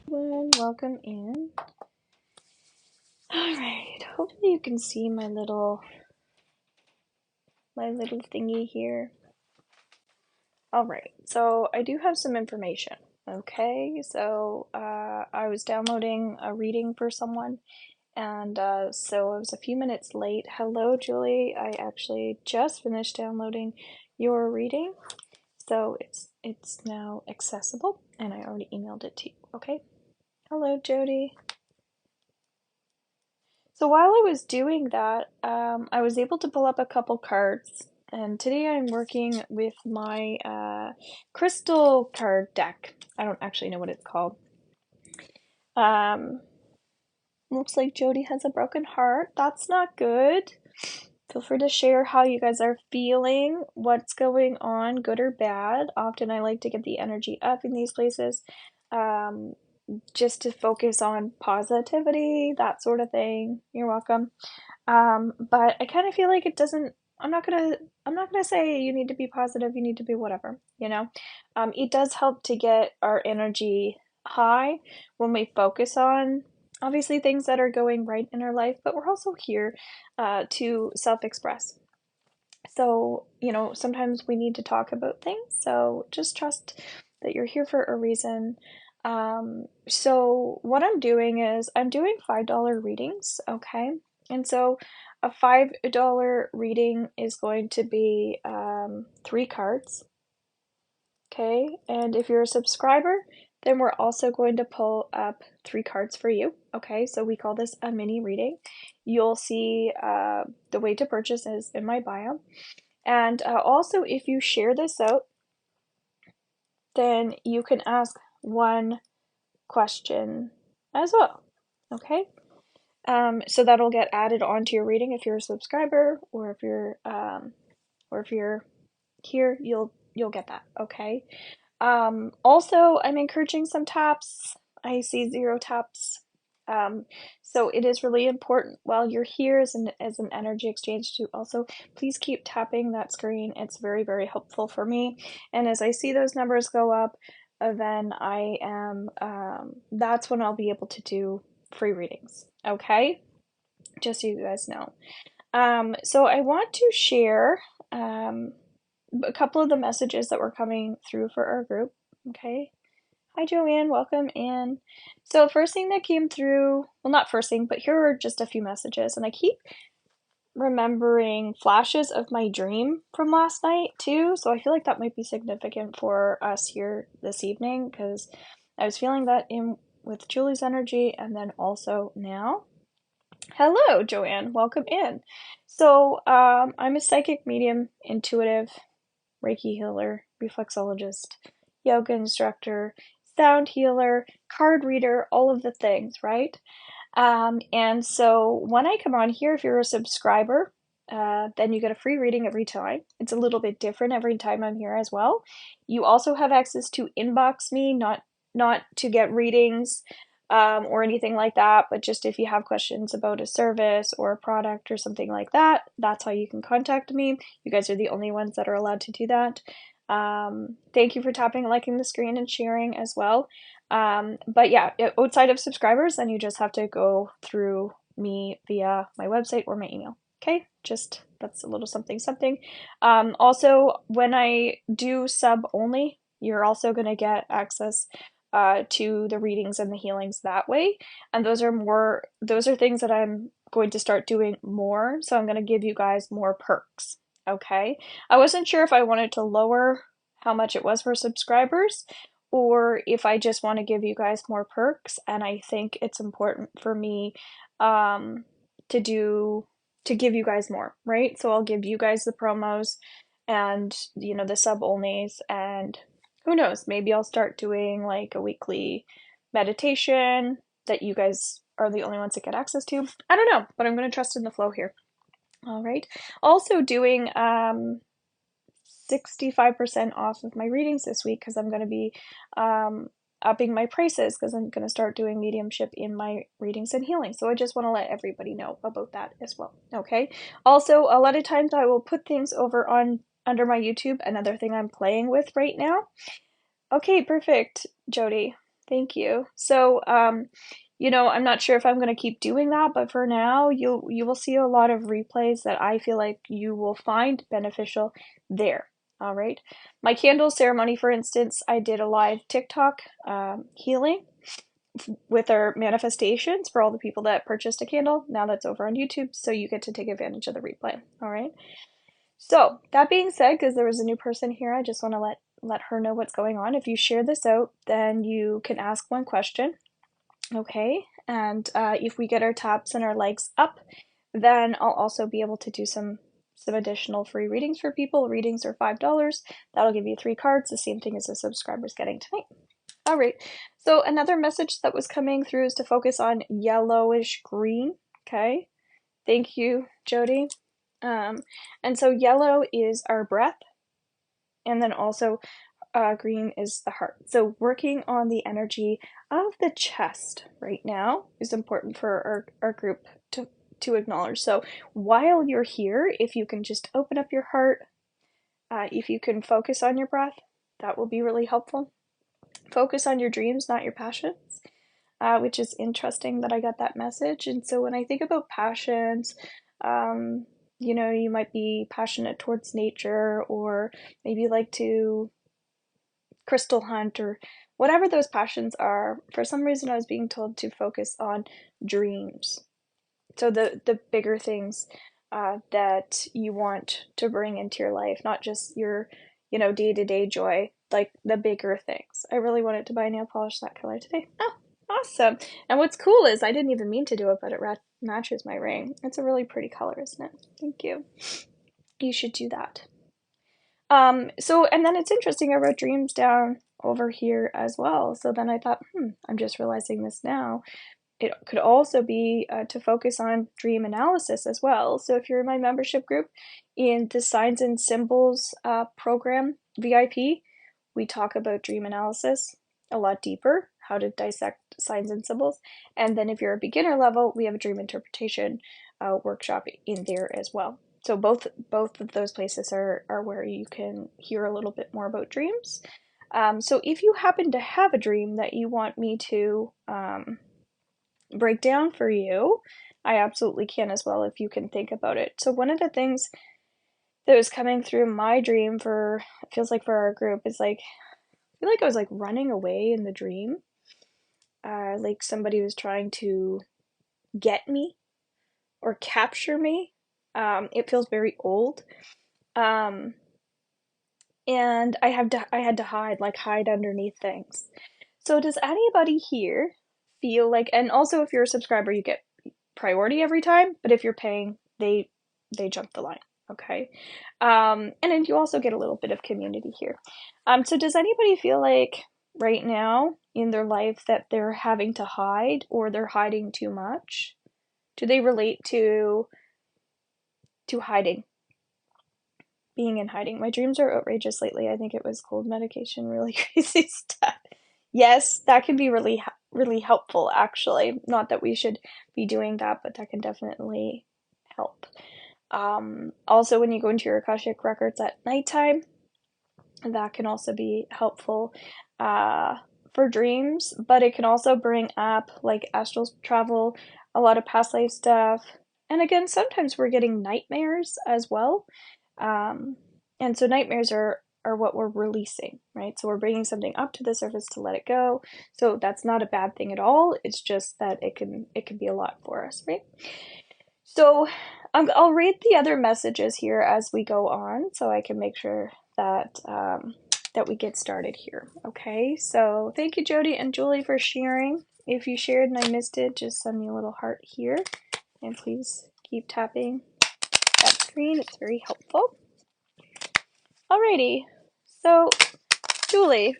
Welcome in. All right. Hopefully you can see my little thingy here. All right. So I do have some information. Okay. So I was downloading a reading for someone, and so I was a few minutes late. Hello, Julie. I actually just finished downloading your reading, so it's now accessible, and I already emailed it to you. Okay. Hello, Jody. So while I was doing that, I was able to pull up a couple cards, and today I'm working with my crystal card deck. I don't actually know what it's called. Um, Looks like Jody has a broken heart. That's not good. Feel free to share how you guys are feeling, what's going on, good or bad. Often I like to get the energy up in these places. Um, just to focus on positivity, that sort of thing. You're welcome. But I kind of feel like it doesn't. I'm not gonna say you need to be positive. You need to be whatever. It does help to get our energy high when we focus on obviously things that are going right in our life. But we're also here to self-express. So sometimes we need to talk about things. So just trust that you're here for a reason. So what I'm doing is I'm doing $5 readings, okay? And so a $5 reading is going to be 3 cards, okay? And if you're a subscriber, then we're also going to pull up 3 cards for you, okay? So we call this a mini reading. You'll see the way to purchase is in my bio. And also, if you share this out, then you can ask one question as well, okay? So that'll get added onto your reading if you're a subscriber, or if you're here, you'll get that, okay? Also, I'm encouraging some taps. I see 0 taps. So it is really important while you're here as an energy exchange to also please keep tapping that screen. It's very, very helpful for me. And as I see those numbers go up, then that's when I'll be able to do free readings. Okay? Just so you guys know. So I want to share a couple of the messages that were coming through for our group. Okay. Hi, Joanne. Welcome in. So, first thing that came through, well, not first thing, but here are just a few messages. And I keep remembering flashes of my dream from last night, too. So, I feel like that might be significant for us here this evening because I was feeling that in with Julie's energy and then also now. Hello, Joanne. Welcome in. So, I'm a psychic medium, intuitive, Reiki healer, reflexologist, yoga instructor, sound healer, card reader, all of the things, right? And so when I come on here, if you're a subscriber, then you get a free reading every time. It's a little bit different every time I'm here as well. You also have access to inbox me, not to get readings or anything like that, but just if you have questions about a service or a product or something like that, that's how you can contact me. You guys are the only ones that are allowed to do that. Thank you for tapping, liking the screen, and sharing as well. But yeah, outside of subscribers, then you just have to go through me via my website or my email. Okay, just that's a little something something. Also, when I do sub only, you're also going to get access to the readings and the healings that way. And those are things that I'm going to start doing more. So I'm going to give you guys more perks. Okay. I wasn't sure if I wanted to lower how much it was for subscribers or if I just want to give you guys more perks. And I think it's important for me to give you guys more, right? So I'll give you guys the promos and the sub onlys, and who knows, maybe I'll start doing like a weekly meditation that you guys are the only ones that get access to. I don't know, but I'm going to trust in the flow here. All right. Also doing 65% off of my readings this week because I'm going to be upping my prices because I'm going to start doing mediumship in my readings and healing. So I just want to let everybody know about that as well. Okay. Also, a lot of times I will put things over on under my YouTube, another thing I'm playing with right now. Okay, perfect, Jody. Thank you. So, I'm not sure if I'm gonna keep doing that, but for now, you will see a lot of replays that I feel like you will find beneficial there. All right. My candle ceremony, for instance, I did a live TikTok healing with our manifestations for all the people that purchased a candle. Now that's over on YouTube, so you get to take advantage of the replay. All right. So that being said, because there was a new person here, I just want to let her know what's going on. If you share this out, then you can ask one question. Okay, and if we get our taps and our likes up, then I'll also be able to do some additional free readings for people. Readings are $5. That'll give you 3 cards, the same thing as the subscriber's getting tonight. All right, so another message that was coming through is to focus on yellowish green. Okay, thank you, Jody. And so yellow is our breath, and then also green is the heart. So working on the energy of the chest right now is important for our group to acknowledge. So while you're here, if you can just open up your heart, if you can focus on your breath, that will be really helpful. Focus on your dreams, not your passions, which is interesting that I got that message. And so when I think about passions, you might be passionate towards nature, or maybe like to crystal hunt, or whatever those passions are. For some reason, I was being told to focus on dreams. So the bigger things that you want to bring into your life, not just your day-to-day joy, like the bigger things. I really wanted to buy nail polish that color today. Oh, awesome. And what's cool is I didn't even mean to do it, but it matches my ring. It's a really pretty color, isn't it? Thank you. You should do that. And then it's interesting, I wrote dreams down over here as well. So then I thought, I'm just realizing this now. It could also be to focus on dream analysis as well. So if you're in my membership group in the Signs and Symbols program, VIP, we talk about dream analysis a lot deeper, how to dissect signs and symbols. And then if you're a beginner level, we have a dream interpretation workshop in there as well. So both of those places are where you can hear a little bit more about dreams. So if you happen to have a dream that you want me to break down for you, I absolutely can as well, if you can think about it. So one of the things that was coming through my dream for, it feels like for our group, is like, I feel like I was like running away in the dream. Like somebody was trying to get me or capture me. It feels very old. And I had to hide underneath things. So does anybody here feel like, and also if you're a subscriber, you get priority every time, but if you're paying, they jump the line. Okay. And then you also get a little bit of community here. So does anybody feel like right now in their life that they're having to hide, or they're hiding too much? Do they relate to hiding? Being in hiding. My dreams are outrageous lately. I think it was cold medication, really crazy stuff. Yes, that can be really, really helpful, actually. Not that we should be doing that, but that can definitely help. Also, when you go into your Akashic records at nighttime, that can also be helpful for dreams, but it can also bring up like astral travel, a lot of past life stuff. And again, sometimes we're getting nightmares as well. And so nightmares are what we're releasing, right? So we're bringing something up to the surface to let it go. So that's not a bad thing at all. It's just that it can be a lot for us, right? So I'll read the other messages here as we go on, so I can make sure that that we get started here. Okay, so thank you, Jody and Julie, for sharing. If you shared and I missed it, just send me a little heart here, and please keep tapping that screen. It's very helpful. Alrighty, so Julie,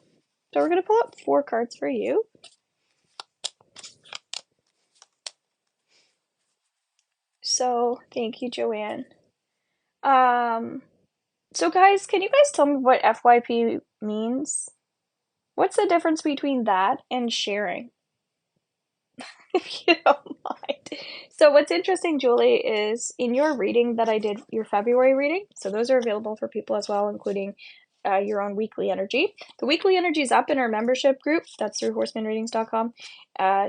so we're gonna pull up 4 cards for you. So thank you, Joanne. So guys, can you guys tell me what FYP means? What's the difference between that and sharing? If you don't mind. So what's interesting, Julie, is in your reading that I did, your February reading, so those are available for people as well, including your own weekly energy. The weekly energy is up in our membership group. That's through horsemanreadings.com.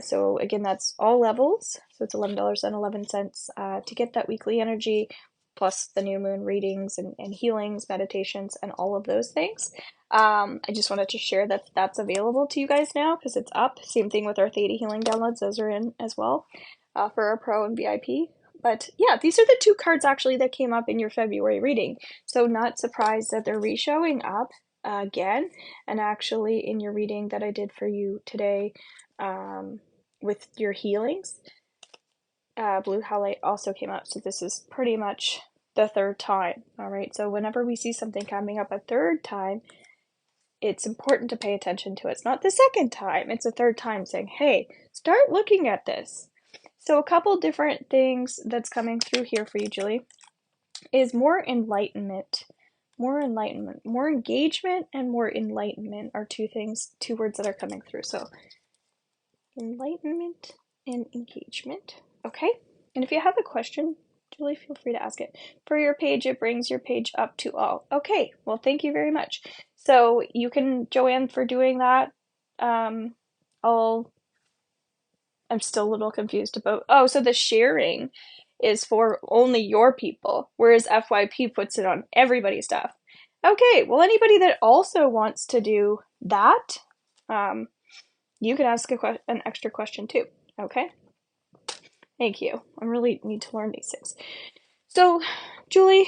So again, that's all levels. So it's $11.11 to get that weekly energy, plus the new moon readings and healings, meditations, and all of those things. I just wanted to share that that's available to you guys now because it's up. Same thing with our Theta Healing downloads. Those are in as well for our Pro and VIP. But yeah, these are the two cards actually that came up in your February reading. So not surprised that they're re-showing up again. And actually in your reading that I did for you today with your healings, blue halite also came up. So this is pretty much the third time. All right. So whenever we see something coming up a third time, it's important to pay attention to it. It's not the second time, it's the third time saying, hey, start looking at this. So a couple different things that's coming through here for you, Julie, is more enlightenment. More enlightenment. More engagement and more enlightenment are two words that are coming through. So enlightenment and engagement. Okay. And if you have a question, Julie, feel free to ask it. For your page, it brings your page up to all. Okay. Well, thank you very much. So you can, Joanne, for doing that. I'm still a little confused about, oh, so the sharing is for only your people, whereas FYP puts it on everybody's stuff. Okay, well, anybody that also wants to do that, you can ask an extra question too, okay? Thank you. I really need to learn these things. So, Julie,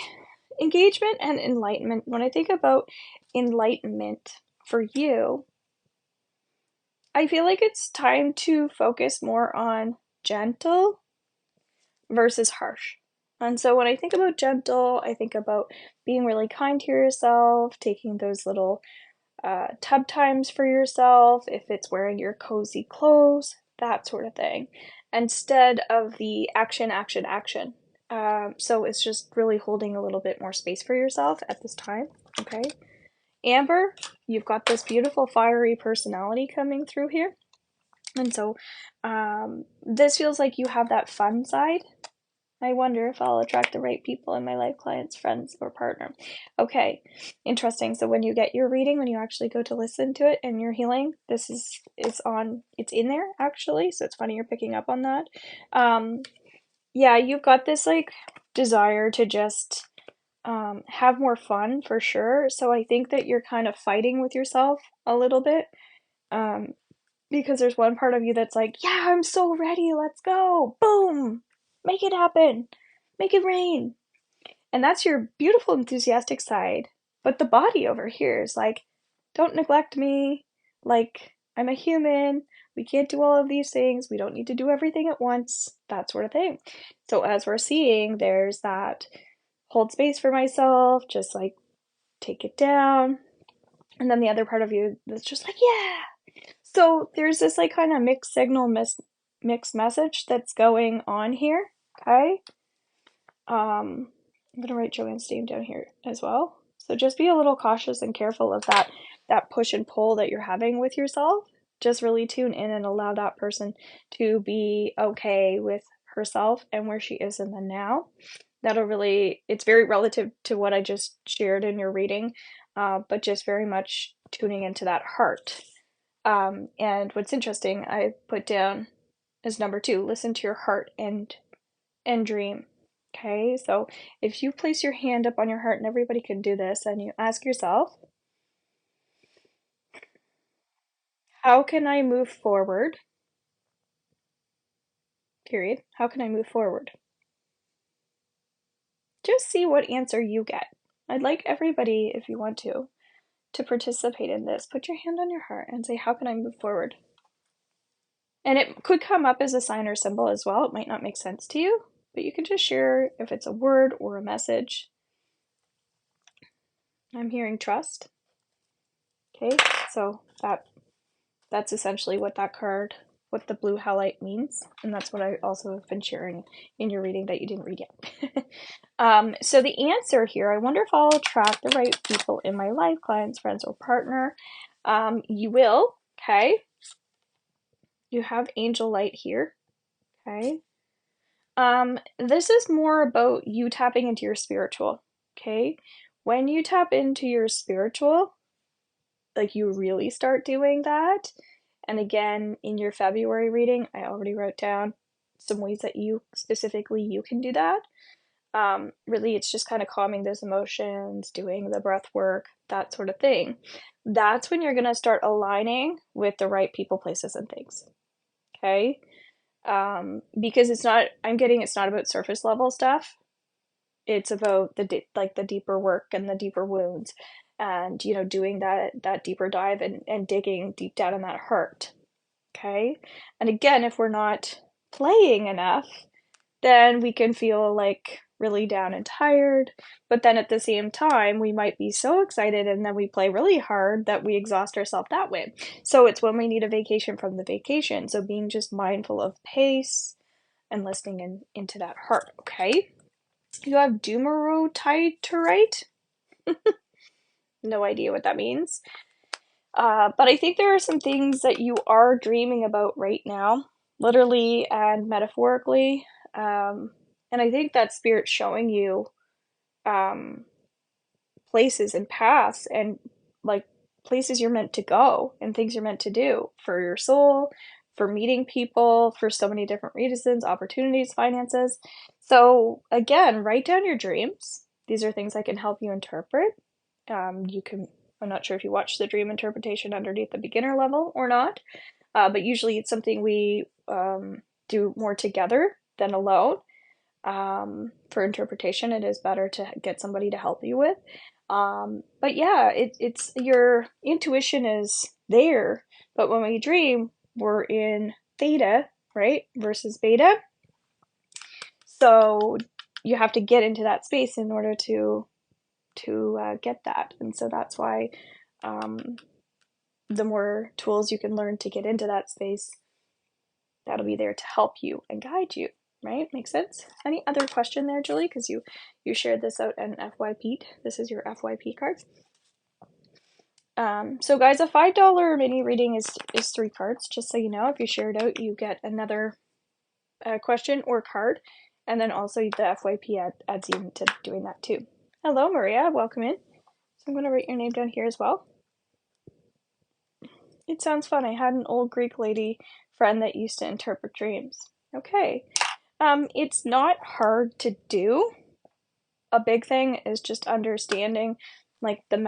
engagement and enlightenment. When I think about enlightenment for you, I feel like it's time to focus more on gentle versus harsh. And so when I think about gentle, I think about being really kind to yourself, taking those little tub times for yourself, if it's wearing your cozy clothes, that sort of thing, instead of the action, action, action. So it's just really holding a little bit more space for yourself at this time, okay? Amber, you've got this beautiful fiery personality coming through here. And so this feels like you have that fun side. I wonder if I'll attract the right people in my life, clients, friends, or partner. Okay, interesting. So when you get your reading, when you actually go to listen to it and you're healing, this is it's in there actually. So it's funny you're picking up on that. Yeah, you've got this like desire to just have more fun for sure. So I think that you're kind of fighting with yourself a little bit. Because there's one part of you that's like, yeah, I'm so ready, let's go, boom, make it happen, make it rain. And that's your beautiful, enthusiastic side. But the body over here is like, don't neglect me, like, I'm a human, we can't do all of these things, we don't need to do everything at once, that sort of thing. So as we're seeing, there's that hold space for myself, just like take it down. And then the other part of you that's just like, yeah. So there's this like kind of mixed signal, mixed message that's going on here. Okay. I'm gonna write Joanne's name down here as well. So just be a little cautious and careful of that push and pull that you're having with yourself. Just really tune in and allow that person to be okay with herself and where she is in the now. That'll really, it's very relative to what I just shared in your reading, but just very much tuning into that heart. And what's interesting, I put down as number 2, listen to your heart and dream. Okay, so if you place your hand up on your heart, and everybody can do this, and you ask yourself, how can I move forward? Period. How can I move forward? Just see what answer you get. I'd like everybody, if you want to participate in this. Put your hand on your heart and say, how can I move forward? And it could come up as a sign or symbol as well. It might not make sense to you, but you can just share if it's a word or a message. I'm hearing trust. Okay, so that's essentially what that card, what the blue halite means, and that's what I also have been sharing in your reading that you didn't read yet. So the answer here, I wonder if I'll attract the right people in my life, clients, friends, or partner. You will, okay? You have angel light here, okay? This is more about you tapping into your spiritual, okay? when you tap into your spiritual, like you really start doing that. And again, in your February reading, I already wrote down some ways that you can do that. Really, it's just kind of calming those emotions, doing the breath work, that sort of thing. That's when you're going to start aligning with the right people, places, and things. Okay? Because it's not about surface level stuff. It's about the deeper work and the deeper wounds, and doing that deeper dive and digging deep down in that hurt. Okay? And again, if we're not playing enough, then we can feel like really down and tired. But then at the same time, we might be so excited and then we play really hard that we exhaust ourselves that way. So it's when we need a vacation from the vacation. So being just mindful of pace and listening into that heart, okay? You have Dumero tied to right? No idea what that means. But I think there are some things that you are dreaming about right now, literally and metaphorically. And I think that spirit's showing you places and paths and like places you're meant to go and things you're meant to do for your soul, for meeting people, for so many different reasons, opportunities, finances. So again, write down your dreams. These are things I can help you interpret. I'm not sure if you watch the dream interpretation underneath the beginner level or not, but usually it's something we do more together than alone. For interpretation, it is better to get somebody to help you with. But yeah, it's your intuition is there, but when we dream, we're in theta, right? Versus beta. So you have to get into that space in order to get that. And so that's why the more tools you can learn to get into that space, that'll be there to help you and guide you, right? Makes sense? Any other question there, Julie? Because you shared this out and FYP'd. This is your FYP card. So guys, a $5 mini reading is 3 cards, just so you know. If you share it out, you get another question or card, and then also the FYP adds you to doing that too. Hello, Maria. Welcome in. So I'm going to write your name down here as well. It sounds fun. I had an old Greek lady friend that used to interpret dreams. Okay. It's not hard to do. A big thing is just understanding like the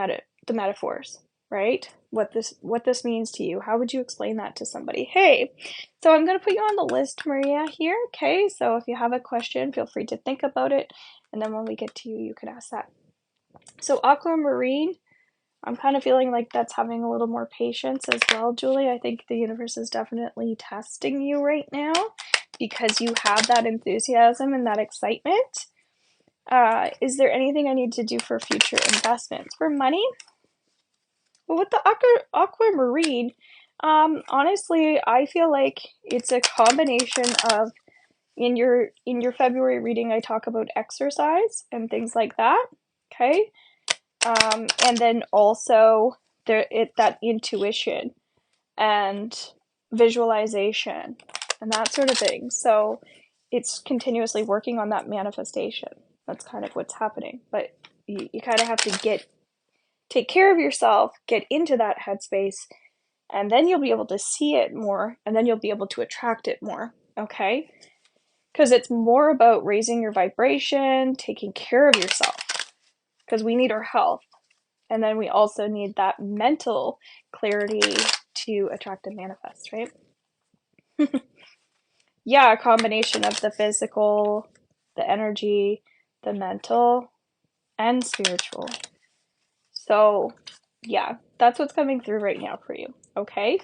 metaphors, right? What this means to you. How would you explain that to somebody? Hey, so I'm going to put you on the list, Maria, here. Okay, so if you have a question, feel free to think about it, and then when we get to you, you can ask that. So aquamarine, I'm kind of feeling like that's having a little more patience as well, Julie. I think the universe is definitely testing you right now because you have that enthusiasm and that excitement. Is there anything I need to do for future investments? For money? Well, with the aquamarine, honestly, I feel like it's a combination of in your February reading, I talk about exercise and things like that. Okay. And then also that intuition and visualization and that sort of thing. So it's continuously working on that manifestation. That's kind of what's happening. But you kind of have to take care of yourself, get into that headspace, and then you'll be able to see it more, and then you'll be able to attract it more. Okay? Because it's more about raising your vibration, taking care of yourself. Because we need our health. And then we also need that mental clarity to attract and manifest, right? Yeah, a combination of the physical, the energy, the mental, and spiritual. So, yeah, that's what's coming through right now for you, okay?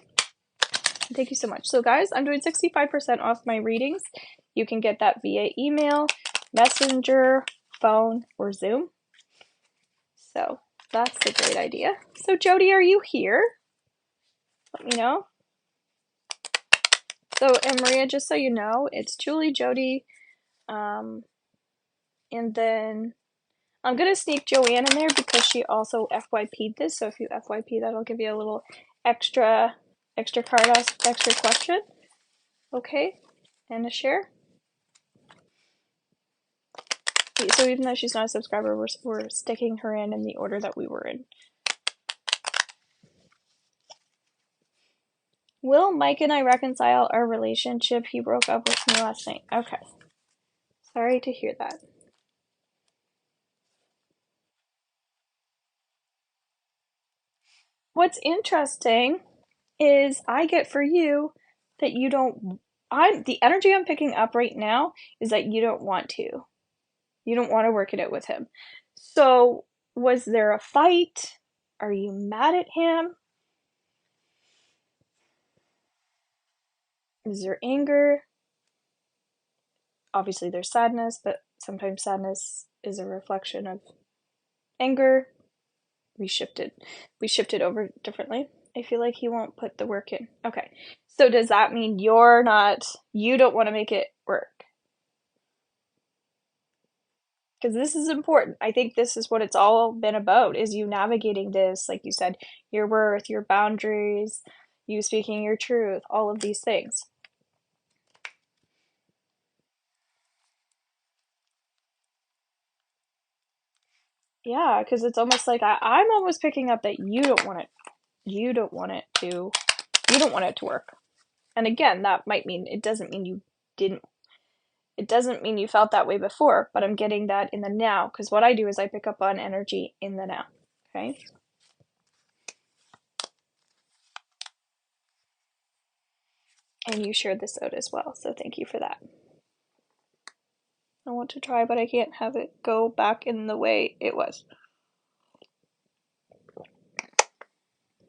Thank you so much. So, guys, I'm doing 65% off my readings. You can get that via email, messenger, phone, or Zoom. So, that's a great idea. So, Jody, are you here? Let me know. So, and Maria, just so you know, it's Julie, Jody, and then I'm going to sneak Joanne in there because she also FYP'd this. So if you FYP, that'll give you a little extra card, extra question. Okay, and a share. So even though she's not a subscriber, we're sticking her in the order that we were in. Will Mike and I reconcile our relationship? He broke up with me last night. Okay. Sorry to hear that. What's interesting is I get for you that you don't, the energy I'm picking up right now is that you don't want to. You don't want to work it out with him. So, was there a fight? Are you mad at him? Is there anger? Obviously, there's sadness, but sometimes sadness is a reflection of anger. We shifted over differently. I feel like he won't put the work in. Okay. So does that mean you don't want to make it work? Because this is important. I think this is what it's all been about, is you navigating this, like you said, your worth, your boundaries, you speaking your truth, all of these things. Yeah, because it's almost like I'm almost picking up that you don't want it. You don't want it to work. And again, that might mean it doesn't mean you didn't it doesn't mean you felt that way before, but I'm getting that in the now, because what I do is I pick up on energy in the now. Okay. And you shared this out as well, so thank you for that. I want to try, but I can't have it go back in the way it was.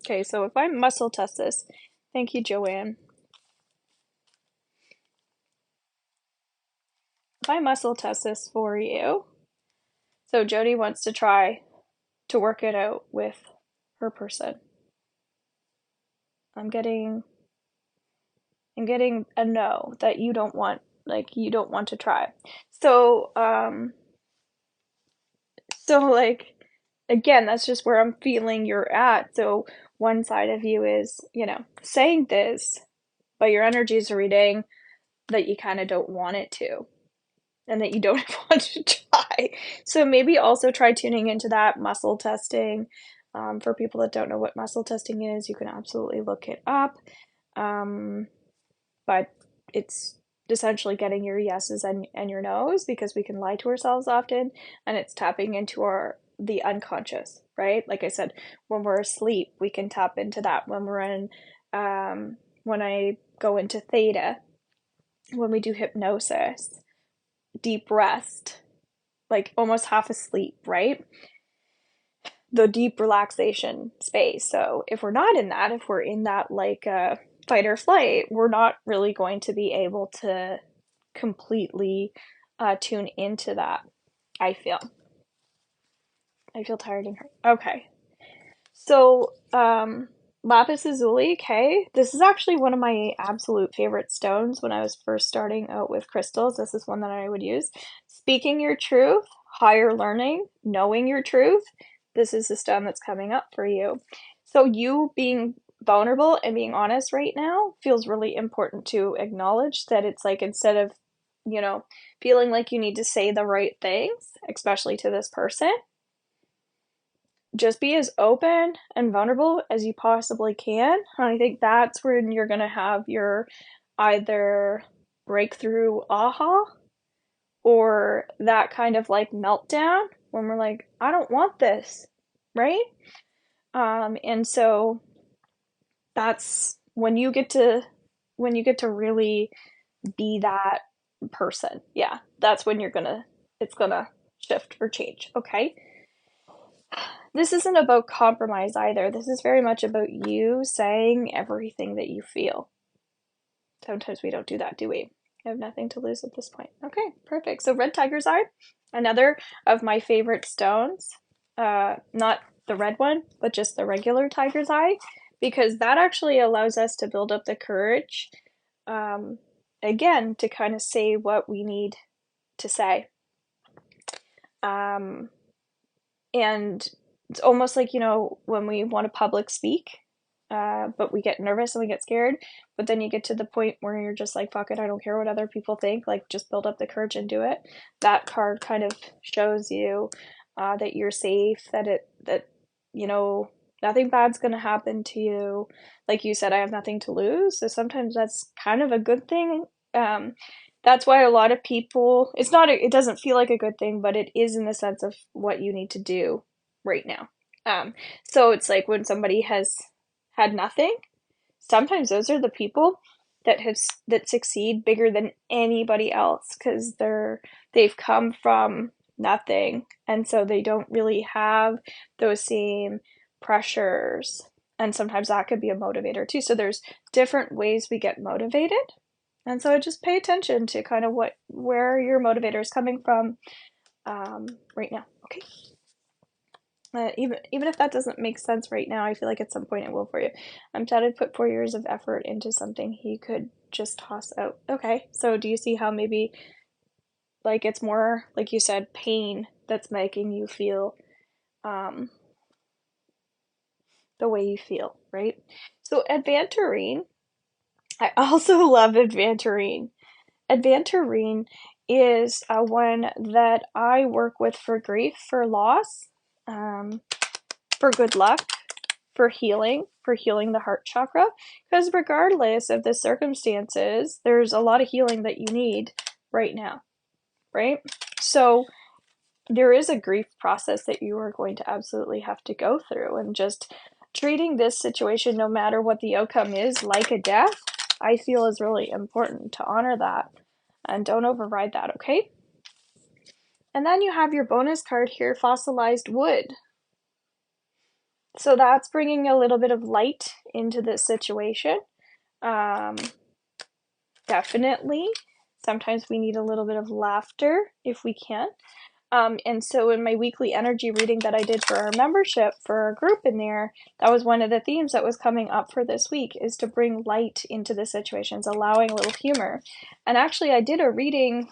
Okay, so if I muscle test this, thank you, Joanne. If I muscle test this for you, so Jody wants to try to work it out with her person. I'm getting a no, that you don't want, like, you don't want to try. So, like, again, that's just where I'm feeling you're at. So one side of you is, saying this, but your energies are reading that you kind of don't want it to, and that you don't want to try. So maybe also try tuning into that muscle testing. For people that don't know what muscle testing is, you can absolutely look it up. But it's essentially getting your yeses and your nos, because we can lie to ourselves often, and it's tapping into the unconscious, right? Like I said, when we're asleep, we can tap into that. When we're in, when I go into theta, when we do hypnosis, deep rest, like almost half asleep, right? The deep relaxation space. So if we're not in that, if we're in that like fight or flight, we're not really going to be able to completely tune into that. I feel tired and hurt. Okay. So, lapis lazuli, okay. This is actually one of my absolute favorite stones when I was first starting out with crystals. This is one that I would use. Speaking your truth, higher learning, knowing your truth. This is the stone that's coming up for you. So you being vulnerable and being honest right now feels really important to acknowledge that. It's like, instead of, feeling like you need to say the right things, especially to this person, just be as open and vulnerable as you possibly can. And I think that's when you're going to have your either breakthrough aha, or that kind of like meltdown when we're like, I don't want this, right? And so that's when you get to really be that person. Yeah, that's when it's gonna shift or change. Okay. This isn't about compromise either. This is very much about you saying everything that you feel. Sometimes we don't do that, do we? I have nothing to lose at this point. Okay, perfect. So red tiger's eye, another of my favorite stones. Not the red one, but just the regular tiger's eye, because that actually allows us to build up the courage, again, to kind of say what we need to say. And it's almost like, when we want to public speak, but we get nervous and we get scared. But then you get to the point where you're just like, fuck it, I don't care what other people think. Like, just build up the courage and do it. That card kind of shows you that you're safe, that you know nothing bad's gonna happen to you. Like you said, I have nothing to lose. So sometimes that's kind of a good thing. That's why a lot of people, it doesn't feel like a good thing, but it is in the sense of what you need to do right now. So it's like when somebody has had nothing, sometimes those are the people that succeed bigger than anybody else because they've come from nothing, and so they don't really have those same pressures. And sometimes that could be a motivator too. So there's different ways we get motivated. And so just pay attention to kind of where your motivator is coming from right now. Okay. Even if that doesn't make sense right now, I feel like at some point it will for you. Dad had put 4 years of effort into something he could just toss out. Okay, so do you see how maybe like it's more, like you said, pain that's making you feel the way you feel, right? So Adventurine, I also love Adventurine. Adventurine is one that I work with for grief, for loss, for good luck, for healing the heart chakra. Because regardless of the circumstances, there's a lot of healing that you need right now, right? So there is a grief process that you are going to absolutely have to go through, and just treating this situation, no matter what the outcome is, like a death, I feel is really important to honor that and don't override that, okay? And then you have your bonus card here, Fossilized Wood. So that's bringing a little bit of light into this situation. Definitely. Sometimes we need a little bit of laughter if we can. And so in my weekly energy reading that I did for our membership, for our group in there, that was one of the themes that was coming up for this week, is to bring light into the situations, allowing a little humor. And actually I did a reading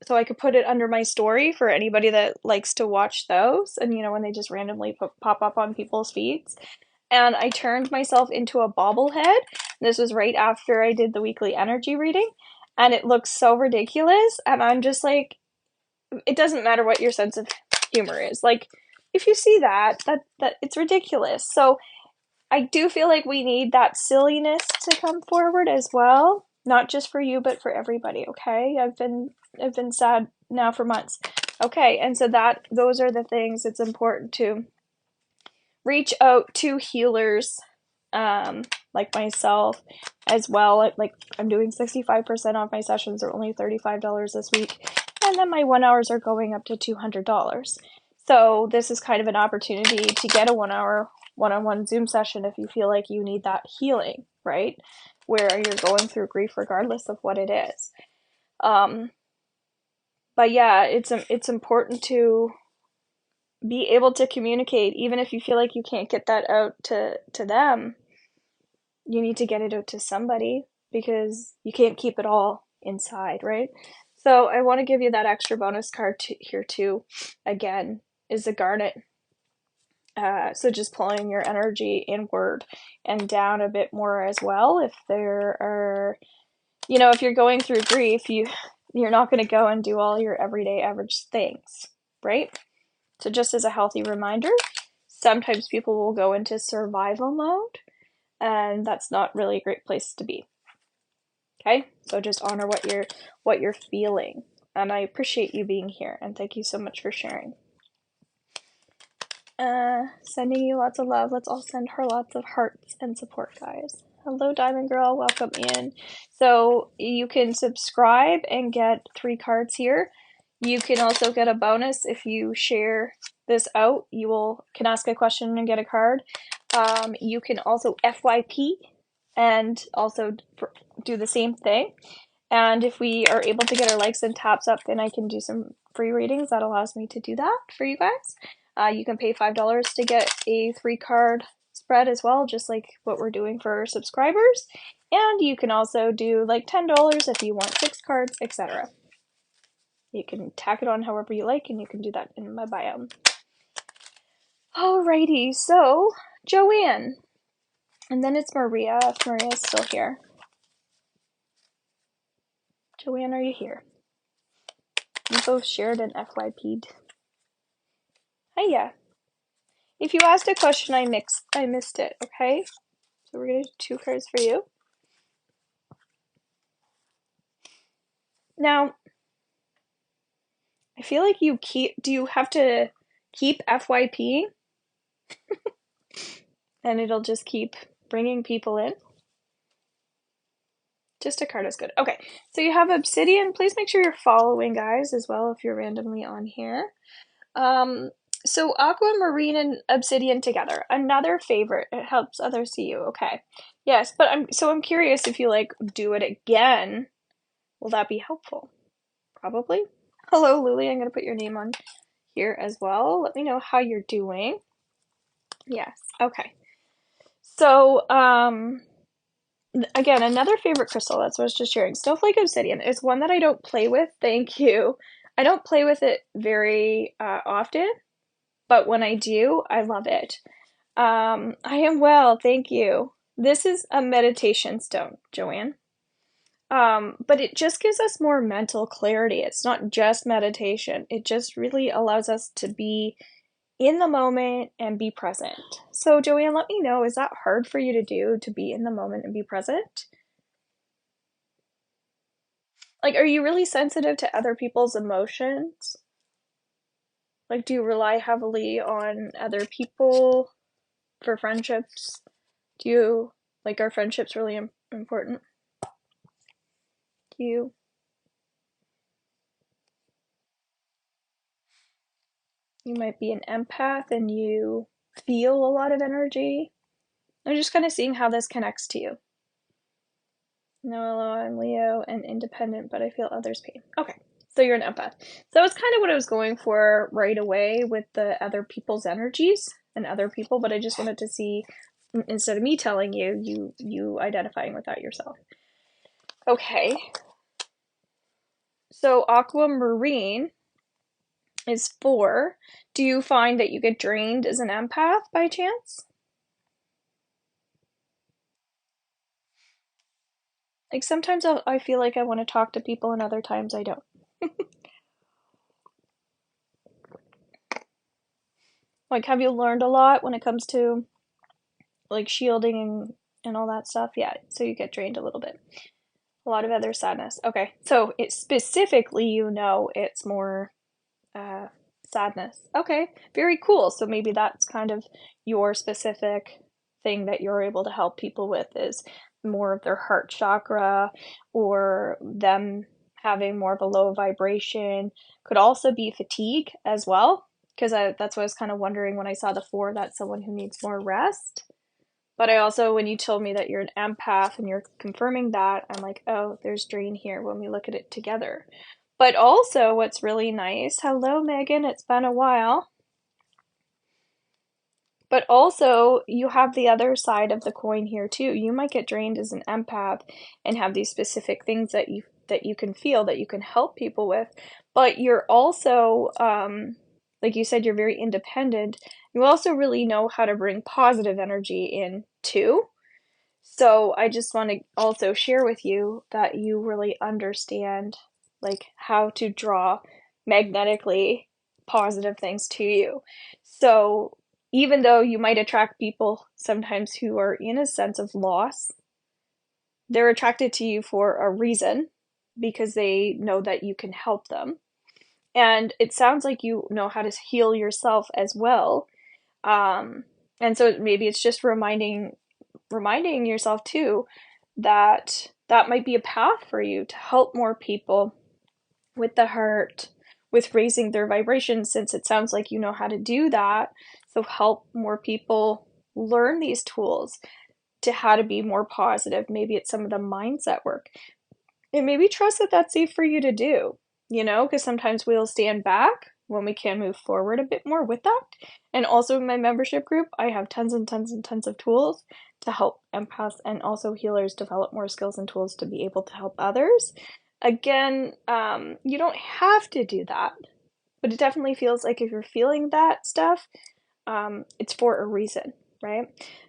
so I could put it under my story for anybody that likes to watch those, and when they just randomly pop up on people's feeds. And I turned myself into a bobblehead. This was right after I did the weekly energy reading, and it looks so ridiculous, and I'm just like, it doesn't matter what your sense of humor is. Like, if you see that it's ridiculous. So I do feel like we need that silliness to come forward as well, not just for you, but for everybody. Okay, I've been sad now for months. Okay, and so those are the things it's important to reach out to healers, like myself as well. Like, I'm doing 65% off my sessions. They're only $35 this week, and then my 1 hours are going up to $200. So this is kind of an opportunity to get a 1 hour one-on-one Zoom session if you feel like you need that healing, right? Where you're going through grief regardless of what it is. But yeah, it's important to be able to communicate, even if you feel like you can't get that out to them. You need to get it out to somebody, because you can't keep it all inside, right? So I want to give you that extra bonus card here too. Again, is the Garnet. So just pulling your energy inward and down a bit more as well. If there are, if you're going through grief, you're not going to go and do all your everyday average things, right? So just as a healthy reminder, sometimes people will go into survival mode, and that's not really a great place to be. Okay? So just honor what you're feeling. And I appreciate you being here, and thank you so much for sharing. Sending you lots of love. Let's all send her lots of hearts and support, guys. Hello, Diamond Girl. Welcome in. So you can subscribe and get 3 cards here. You can also get a bonus if you share this out. You can ask a question and get a card. You can also FYP and also do the same thing. And if we are able to get our likes and taps up, then I can do some free readings. That allows me to do that for you guys. You can pay $5 to get a 3-card spread as well, just like what we're doing for our subscribers. And you can also do like $10 if you want 6 cards, etc. You can tack it on however you like, and you can do that in my bio. Alrighty, so Joanne, And then it's Maria, if Maria's still here. Joanne, are you here? We both shared an FYP'd. Hiya. If you asked a question, I missed it, okay? So we're gonna do 2 cards for you. Now, I feel like do you have to keep FYP? And it'll just keep bringing people in? Just a card is good. Okay, so you have Obsidian. Please make sure you're following, guys, as well, if you're randomly on here. So Aquamarine and Obsidian together. Another favorite. It helps others see you. Okay. Yes, but I'm curious if you like do it again, will that be helpful? Probably. Hello, Lily. I'm gonna put your name on here as well. Let me know how you're doing. Yes. Okay. So, again, another favorite crystal, that's what I was just sharing. Snowflake Obsidian is one that I don't play with. Thank you. I don't play with it very often, but when I do, I love it. I am well, thank you. This is a meditation stone, Joanne. But it just gives us more mental clarity. It's not just meditation. It just really allows us to be in the moment and be present. So, Joanne, let me know, is that hard for you to do, to be in the moment and be present? Like, are you really sensitive to other people's emotions? Like, do you rely heavily on other people for friendships? Do you, like, are friendships really important to you? You might be an empath and you feel a lot of energy. I'm just kind of seeing how this connects to you. No, hello, I'm Leo and independent, but I feel others' pain. Okay, so you're an empath. So that was kind of what I was going for right away with the other people's energies and other people, but I just wanted to see, instead of me telling you, you identifying with that yourself. Okay. So Aquamarine is 4. Do you find that you get drained as an empath by chance? Like sometimes I feel like I want to talk to people and other times I don't. Like, have you learned a lot when it comes to like shielding and all that stuff? Yeah, so you get drained a little bit. A lot of other sadness. Okay, so it specifically, it's more sadness. Okay, very cool. So maybe that's kind of your specific thing that you're able to help people with, is more of their heart chakra, or them having more of a low vibration. Could also be fatigue as well, because that's what I was kind of wondering when I saw the 4, that's someone who needs more rest. But I also, when you told me that you're an empath and you're confirming that, I'm like, oh, there's drain here when we look at it together. But also, what's really nice, hello Megan, it's been a while. But also, you have the other side of the coin here too. You might get drained as an empath and have these specific things that you can feel, that you can help people with. But you're also, like you said, you're very independent. You also really know how to bring positive energy in too. So I just want to also share with you that you really understand like how to draw magnetically positive things to you. So even though you might attract people sometimes who are in a sense of loss, they're attracted to you for a reason, because they know that you can help them. And it sounds like you know how to heal yourself as well. And so maybe it's just reminding yourself too that that might be a path for you to help more people with the heart, with raising their vibration, since it sounds like you know how to do that. So help more people learn these tools to how to be more positive. Maybe it's some of the mindset work, and maybe trust that that's safe for you to do, because sometimes we'll stand back when we can move forward a bit more with that. And also in my membership group, I have tons and tons and tons of tools to help empaths and also healers develop more skills and tools to be able to help others. Again, you don't have to do that, but it definitely feels like if you're feeling that stuff, it's for a reason. right?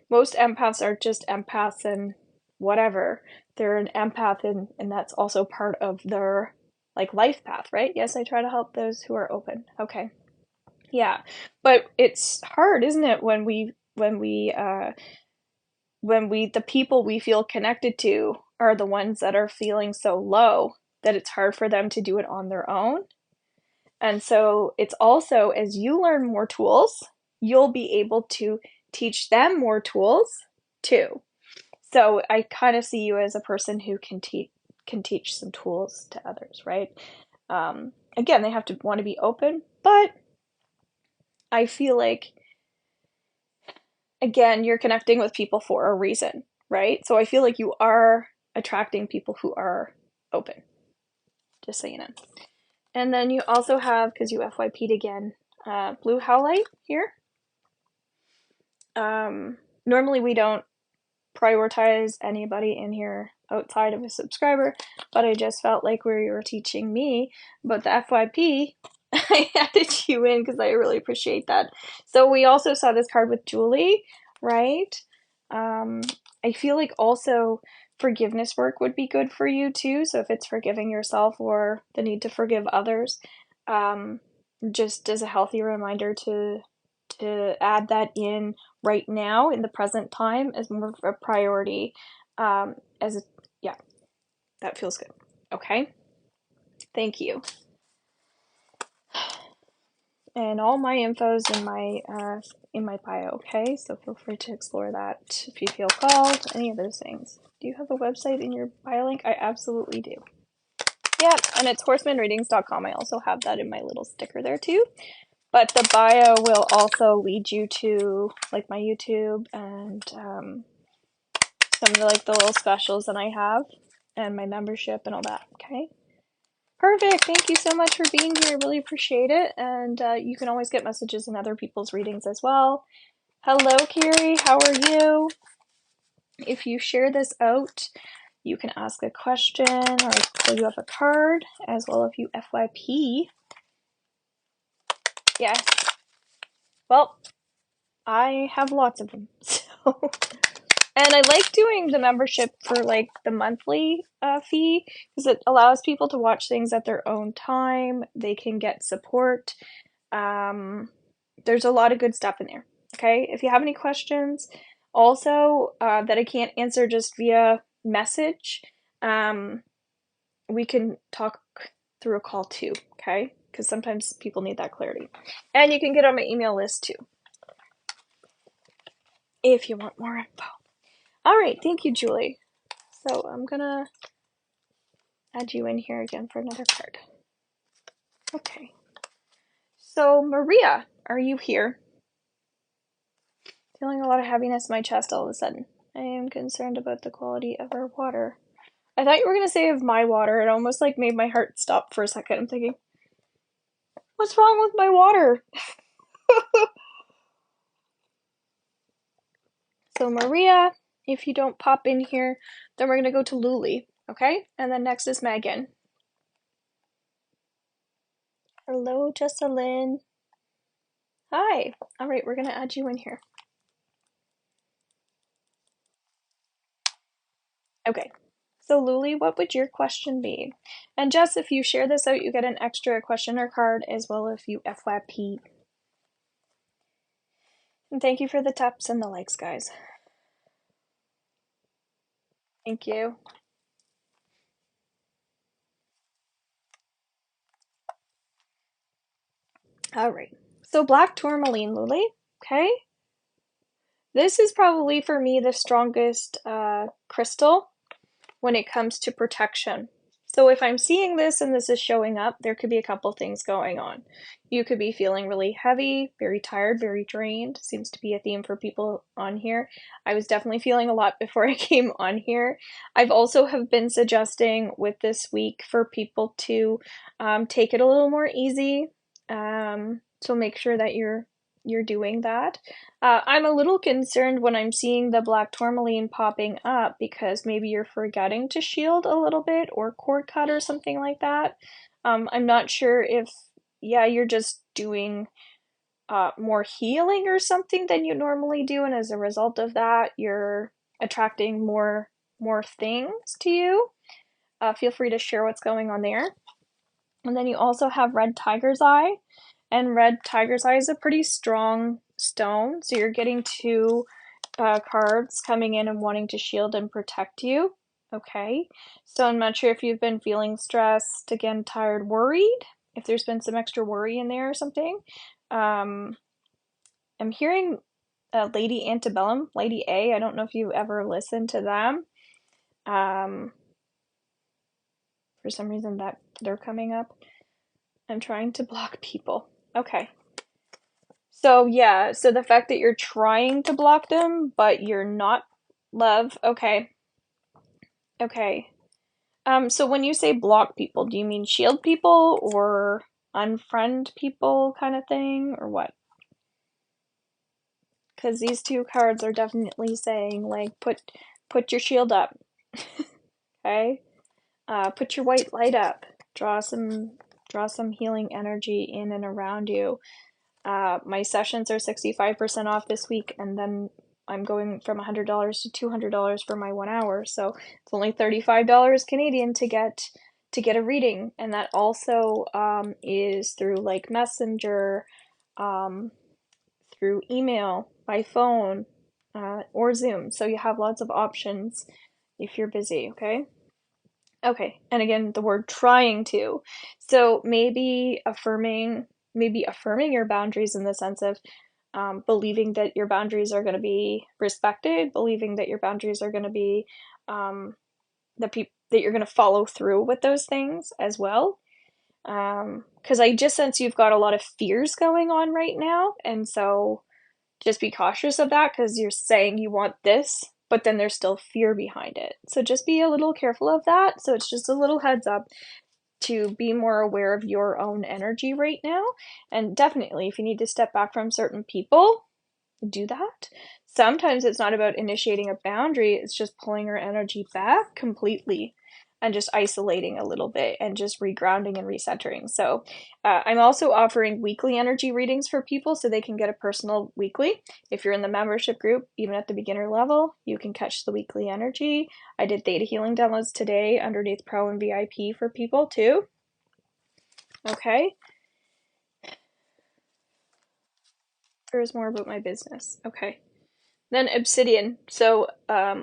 Most empaths are just empaths and whatever. They're an empath and that's also part of their like life path, right? Yes, I try to help those who are open. Okay. Yeah. But it's hard, isn't it, when the people we feel connected to are the ones that are feeling so low that it's hard for them to do it on their own. And so it's also, as you learn more tools, you'll be able to teach them more tools too. So I kind of see you as a person who can teach some tools to others, right? Again, they have to want to be open, but I feel like, again, you're connecting with people for a reason, right? So I feel like you are attracting people who are open, just so you know. And then you also have, because you FYP'd again, blue howlite here. Normally we don't prioritize anybody in here outside of a subscriber, but I just felt like where you were teaching me about the FYP, I added you in because I really appreciate that. So we also saw this card with Julie, right? I feel like also forgiveness work would be good for you too. So if it's forgiving yourself or the need to forgive others, just as a healthy reminder to add that in right now in the present time as more of a priority. As a, yeah, that feels good. Okay, thank you. And all my info's in my bio. Okay, so feel free to explore that if you feel called. Any of those things. Do you have a website in your bio link? I absolutely do. Yeah, and it's horsemanreadings.com. I also have that in my little sticker there too. But the bio will also lead you to like my YouTube and some of the like the little specials that I have and my membership and all that. Okay. Perfect. Thank you so much for being here. I really appreciate it. And you can always get messages in other people's readings as well. Hello, Carrie. How are you? If you share this out, you can ask a question or pull you up a card, as well if you FYP. Yes. Well, I have lots of them. So, and I like doing the membership for like the monthly fee because it allows people to watch things at their own time. They can get support. There's a lot of good stuff in there. Okay, if you have any questions, also that I can't answer just via message, we can talk through a call too. Okay, because sometimes people need that clarity, and you can get on my email list too if you want more info. All right, thank you, Julie. So I'm gonna add you in here again for another card. Okay. So Maria, are you here? Feeling a lot of heaviness in my chest all of a sudden. I am concerned about the quality of our water. I thought you were gonna say of my water. It almost like made my heart stop for a second. I'm thinking, what's wrong with my water? So Maria, if you don't pop in here, then we're gonna go to Luli, okay? And then next is Megan. Hello, Jessalyn. Hi. All right, we're gonna add you in here. Okay. So Luli, what would your question be? And Jess, if you share this out, you get an extra questioner card as well if you FYP. And thank you for the taps and the likes, guys. Thank you. All right. So black tourmaline, Luli. Okay. This is probably for me the strongest crystal when it comes to protection. So if I'm seeing this and this is showing up, there could be a couple things going on. You could be feeling really heavy, very tired, very drained. Seems to be a theme for people on here. I was definitely feeling a lot before I came on here. I've also have been suggesting with this week for people to take it a little more easy. So make sure that you're doing that. I'm a little concerned when I'm seeing the black tourmaline popping up because maybe you're forgetting to shield a little bit or cord cut or something like that. I'm not sure if, yeah, you're just doing more healing or something than you normally do, and as a result of that, you're attracting more things to you. Feel free to share what's going on there. And then you also have red tiger's eye, and red tiger's eye is a pretty strong stone, so you're getting two cards coming in and wanting to shield and protect you. Okay, so I'm not sure if you've been feeling stressed, again, tired, worried, if there's been some extra worry in there or something. I'm hearing Lady Antebellum, Lady A. I don't know if you've ever listened to them. For some reason that they're coming up. I'm trying to block people. Okay. So yeah, so the fact that you're trying to block them, but you're not, love. Okay. Okay. So when you say block people, do you mean shield people or unfriend people kind of thing, or what? Because these two cards are definitely saying, like, put your shield up. Okay? Put your white light up. Draw some healing energy in and around you. My sessions are 65% off this week, and then I'm going from $100 to $200 for my 1 hour. So it's only $35 Canadian to get a reading, and that also is through like Messenger, through email, by phone, or Zoom. So you have lots of options if you're busy. Okay. Okay, and again, the word trying to. So maybe affirming your boundaries in the sense of believing that your boundaries are going to be respected, believing that your boundaries are going to be that you're going to follow through with those things as well. Because I just sense you've got a lot of fears going on right now, and so just be cautious of that because you're saying you want this, but then there's still fear behind it. So just be a little careful of that. So it's just a little heads up to be more aware of your own energy right now. And definitely, if you need to step back from certain people, do that. Sometimes it's not about initiating a boundary, it's just pulling your energy back completely and just isolating a little bit and just regrounding and recentering. So I'm also offering weekly energy readings for people so they can get a personal weekly. If you're in the membership group, even at the beginner level, you can catch the weekly energy. I did theta healing downloads today underneath Pro and VIP for people too. Okay. Here's more about my business. Okay. Then obsidian. So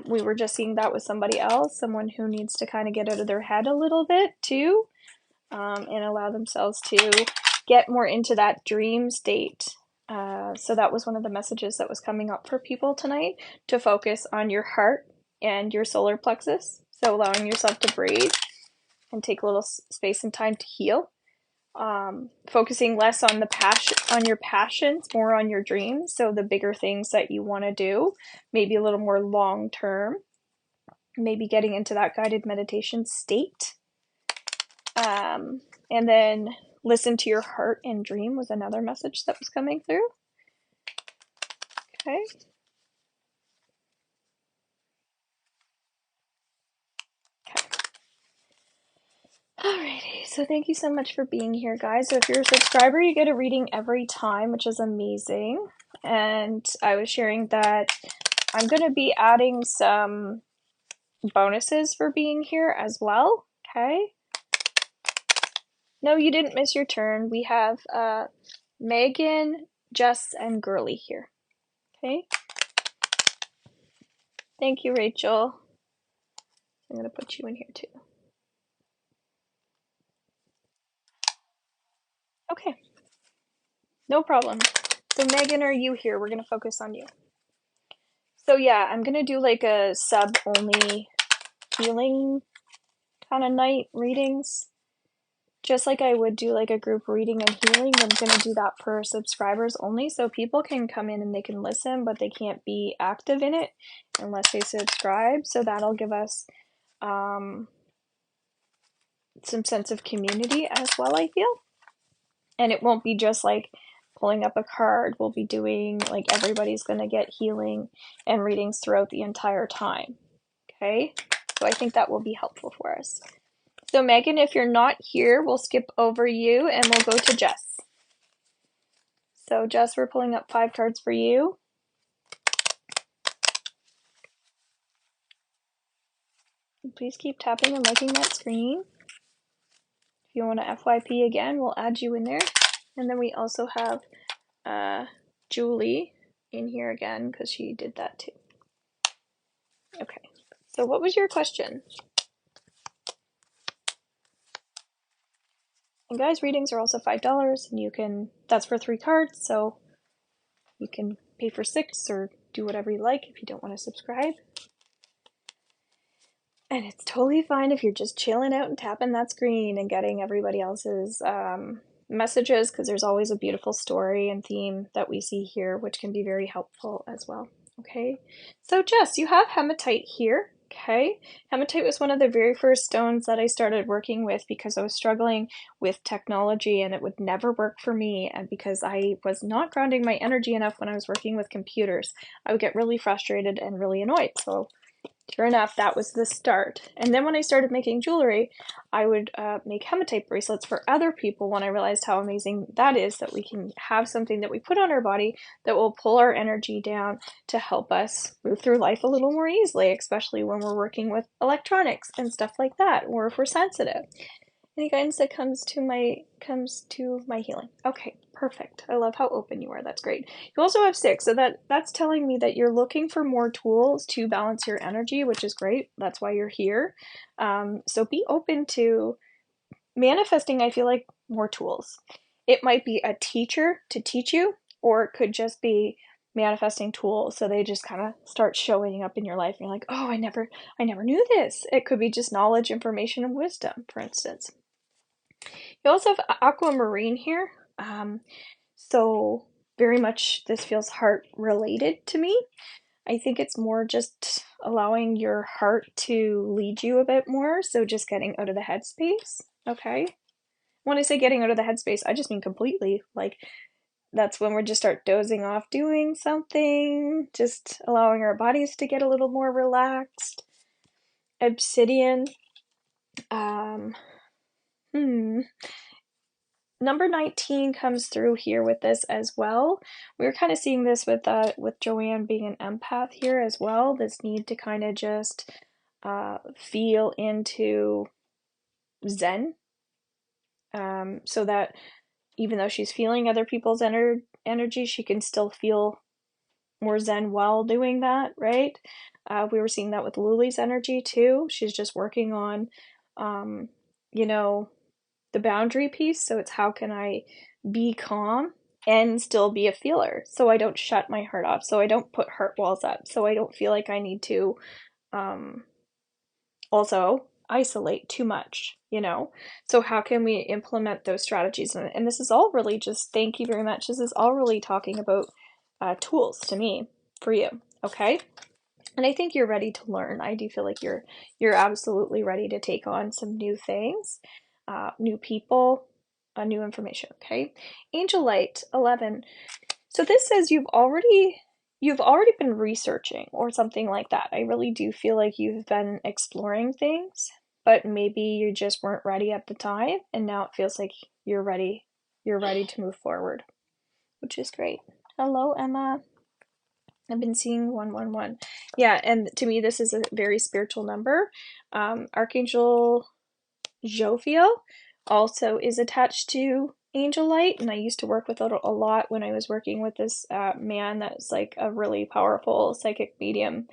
we were just seeing that with somebody else, someone who needs to kind of get out of their head a little bit too, and allow themselves to get more into that dream state. So that was one of the messages that was coming up for people tonight, to focus on your heart and your solar plexus. So allowing yourself to breathe and take a little space and time to heal. Focusing less on your passions, more on your dreams. So the bigger things that you want to do, maybe a little more long term, maybe getting into that guided meditation state. And then listen to your heart and dream was another message that was coming through. Okay. Alrighty, so thank you so much for being here, guys. So if you're a subscriber, you get a reading every time, which is amazing. And I was sharing that I'm going to be adding some bonuses for being here as well. Okay. No, you didn't miss your turn. We have Megan, Jess, and Girly here. Okay. Thank you, Rachel. I'm going to put you in here too. Okay. No problem. So Megan, are you here? We're going to focus on you. So yeah, I'm going to do like a sub-only healing kind of night readings. Just like I would do like a group reading and healing, I'm going to do that for subscribers only. So people can come in and they can listen, but they can't be active in it unless they subscribe. So that'll give us some sense of community as well, I feel. And it won't be just like pulling up a card. We'll be doing like everybody's going to get healing and readings throughout the entire time. Okay. So I think that will be helpful for us. So Megan, if you're not here, we'll skip over you and we'll go to Jess. So Jess, we're pulling up 5 cards for you. Please keep tapping and liking that screen. If you want to FYP again, we'll add you in there. And then we also have Julie in here again because she did that too. Okay, so what was your question? And guys, readings are also $5, and you can, that's for 3 cards, so you can pay for 6 or do whatever you like if you don't want to subscribe. And it's totally fine if you're just chilling out and tapping that screen and getting everybody else's messages, because there's always a beautiful story and theme that we see here, which can be very helpful as well. Okay, so Jess, you have hematite here. Okay, hematite was one of the very first stones that I started working with because I was struggling with technology and it would never work for me, and because I was not grounding my energy enough when I was working with computers. I would get really frustrated and really annoyed. So sure enough, that was the start. And then when I started making jewelry, I would make hematite bracelets for other people when I realized how amazing that is, that we can have something that we put on our body that will pull our energy down to help us move through life a little more easily, especially when we're working with electronics and stuff like that, or if we're sensitive. Any guidance that comes to my healing. Okay, perfect. I love how open you are. That's great. You also have 6, so that's telling me that you're looking for more tools to balance your energy, which is great. That's why you're here. So be open to manifesting, I feel like, more tools. It might be a teacher to teach you, or it could just be manifesting tools, so they just kind of start showing up in your life and you're like, oh, I never knew this. It could be just knowledge, information, and wisdom, for instance. You also have aquamarine here. So very much this feels heart related to me. I think it's more just allowing your heart to lead you a bit more. So just getting out of the headspace. Okay. When I say getting out of the headspace, I just mean completely. Like, that's when we just start dozing off doing something, just allowing our bodies to get a little more relaxed. Obsidian. Number 19 comes through here with this as well. We were kind of seeing this with Joanne being an empath here as well. This need to kind of just feel into Zen, so that even though she's feeling other people's energy, she can still feel more Zen while doing that, right? We were seeing that with Luli's energy too. She's just working on, you know, the boundary piece. So it's how can I be calm and still be a feeler, so I don't shut my heart off, so I don't put heart walls up, so I don't feel like I need to also isolate too much, so how can we implement those strategies? And this is all really just, thank you very much, this is all really talking about tools to me for you. Okay, and I think you're ready to learn. I do feel like you're absolutely ready to take on some new things, new people, new information. Okay, Angel Light 11. So this says you've already been researching or something like that. I really do feel like you've been exploring things, but maybe you just weren't ready at the time, and now it feels like you're ready. You're ready to move forward, which is great. Hello, Emma. I've been seeing 111. Yeah, and to me, this is a very spiritual number. Archangel Jophiel also is attached to Angel Light, and I used to work with it a lot when I was working with this man that's like a really powerful psychic medium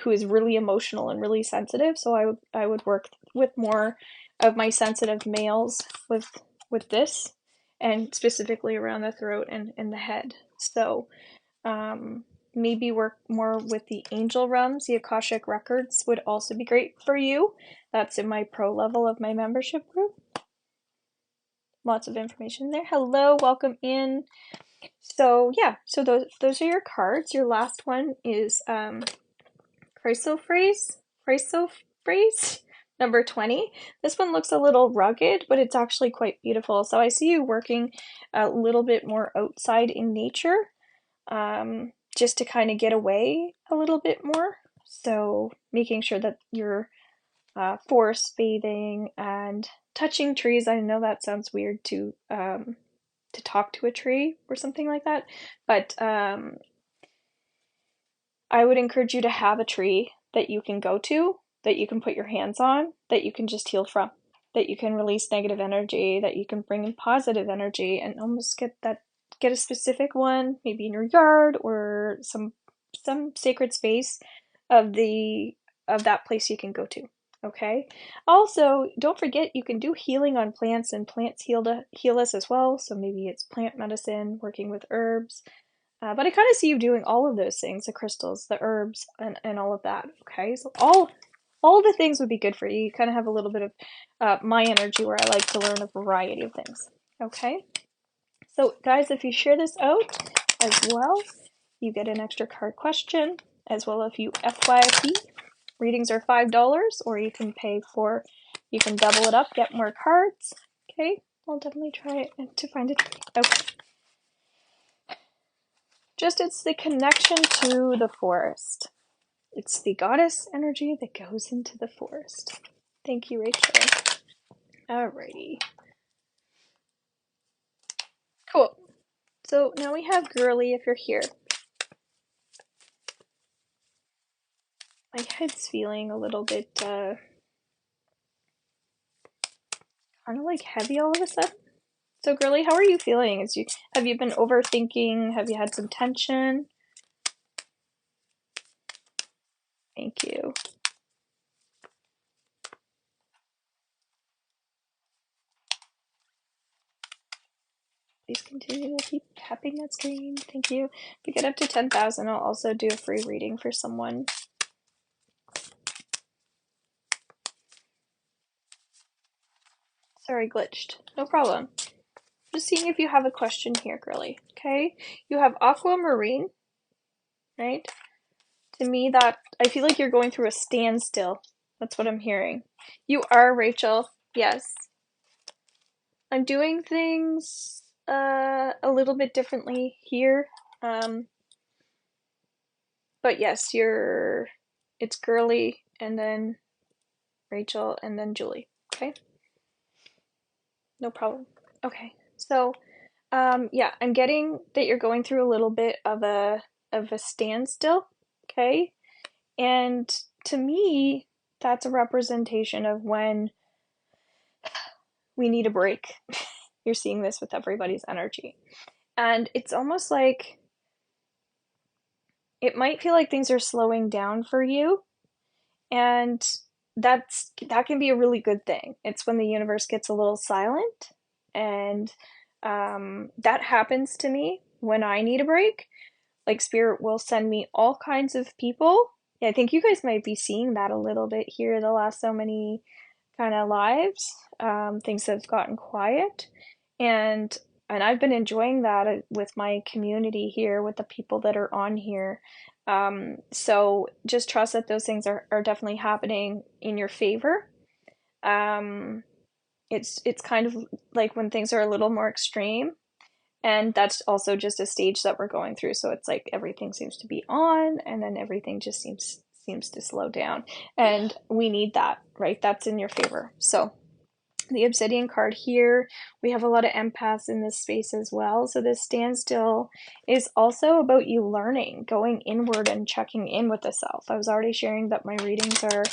who is really emotional and really sensitive. So I would work with more of my sensitive males with this, and specifically around the throat and the head. So maybe work more with the angel realms. The Akashic Records would also be great for you. That's in my pro level of my membership group. Lots of information there. Hello, welcome in. So yeah, so those are your cards. Your last one is Chrysophrase number 20. This one looks a little rugged, but it's actually quite beautiful. So I see you working a little bit more outside in nature, just to kind of get away a little bit more. So making sure that you're forest bathing and touching trees. I know that sounds weird to talk to a tree or something like that. But I would encourage you to have a tree that you can go to, that you can put your hands on, that you can just heal from, that you can release negative energy, that you can bring in positive energy, and almost get a specific one, maybe in your yard or some sacred space of that place you can go to. Okay. Also, don't forget you can do healing on plants, and plants heal us as well. So maybe it's plant medicine, working with herbs. But I kind of see you doing all of those things, the crystals, the herbs, and all of that. Okay, so all the things would be good for you. You kind of have a little bit of my energy where I like to learn a variety of things. Okay, so guys, if you share this out as well, you get an extra card question, as well if you FYP. Readings are $5, or you can you can double it up, get more cards. Okay, I'll definitely try to find it. Okay. Just it's the connection to the forest. It's the goddess energy that goes into the forest. Thank you, Rachel. Alrighty. Cool. So now we have Girly if you're here. My head's feeling a little bit kind of like heavy all of a sudden. So Girly, how are you feeling? Have you been overthinking? Have you had some tension? Thank you. Please continue to keep tapping that screen. Thank you. If we get up to 10,000, I'll also do a free reading for someone. Sorry, glitched. No problem. Just seeing if you have a question here, Girly. Okay? You have aquamarine, right? To me, I feel like you're going through a standstill. That's what I'm hearing. You are, Rachel. Yes. I'm doing things a little bit differently here. But yes, it's Girly, and then Rachel, and then Julie. Okay? No problem. Okay. So, yeah, I'm getting that you're going through a little bit of a standstill. Okay? And to me, that's a representation of when we need a break. You're seeing this with everybody's energy. And it's almost like it might feel like things are slowing down for you. And that can be a really good thing. It's when the universe gets a little silent. And that happens to me when I need a break. Like Spirit will send me all kinds of people. Yeah, I think you guys might be seeing that a little bit here the last so many kind of lives. Things have gotten quiet, and I've been enjoying that with my community here, with the people that are on here. So just trust that those things are definitely happening in your favor. It's kind of like when things are a little more extreme, and that's also just a stage that we're going through. So it's like everything seems to be on, and then everything just seems to slow down, and we need that, right? That's in your favor. So the obsidian card here, we have a lot of empaths in this space as well. So this standstill is also about you learning, going inward and checking in with the self. I was already sharing that my readings are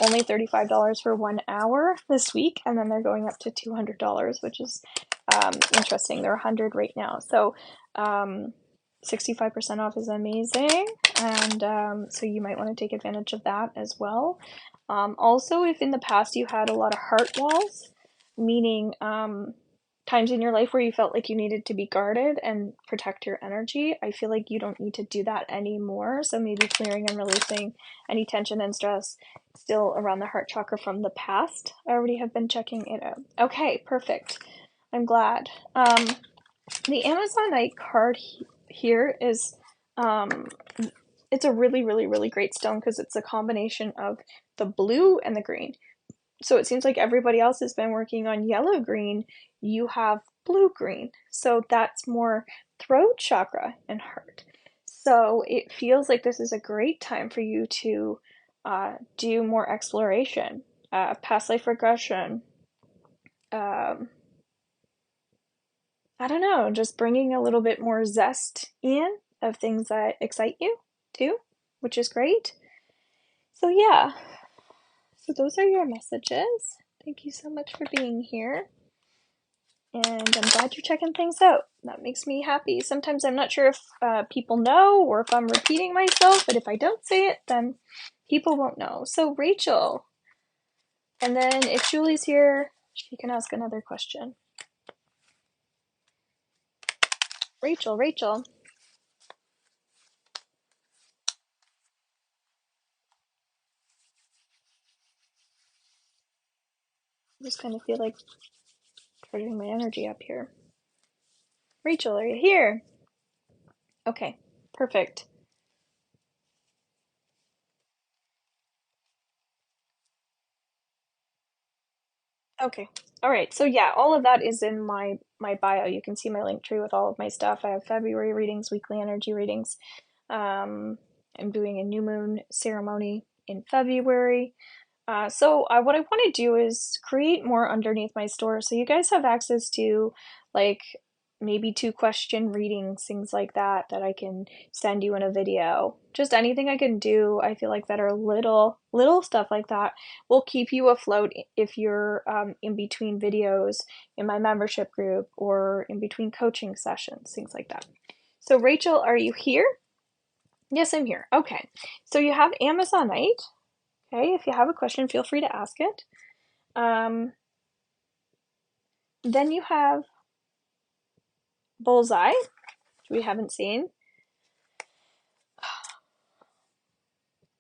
only $35 for 1 hour this week, and then they're going up to $200, which is interesting. They're 100 right now. So 65% off is amazing, and so you might want to take advantage of that as well. Also, if in the past you had a lot of heart walls, meaning times in your life where you felt like you needed to be guarded and protect your energy, I feel like you don't need to do that anymore. So maybe clearing and releasing any tension and stress still around the heart chakra from the past. I already have been checking it out. Okay, perfect. I'm glad. The Amazonite card here is it's a really, really, really great stone because it's a combination of the blue and the green. So it seems like everybody else has been working on yellow green. You have blue green. So that's more throat chakra and heart. So it feels like this is a great time for you to do more exploration, past life regression, I don't know, just bringing a little bit more zest in of things that excite you too, which is great. So yeah, so those are your messages. Thank you so much for being here. And I'm glad you're checking things out. That makes me happy. Sometimes I'm not sure if people know or if I'm repeating myself, but if I don't say it, then people won't know. So Rachel, and then if Julie's here, she can ask another question. Rachel. I just kind of feel like putting my energy up here. Rachel, are you here? Okay, perfect. Okay. All right. So yeah, all of that is in my bio. You can see my link tree with all of my stuff. I have February readings, weekly energy readings. I'm doing a new moon ceremony in February. So what I want to do is create more underneath my store, so you guys have access to like maybe 2 question readings, things like that I can send you in a video. Just anything I can do, I feel like that are little stuff like that will keep you afloat if you're in between videos in my membership group or in between coaching sessions, things like that. So Rachel, are you here? Yes, I'm here. Okay. So you have Amazonite. Okay, if you have a question, feel free to ask it. Then you have Bullseye, which we haven't seen.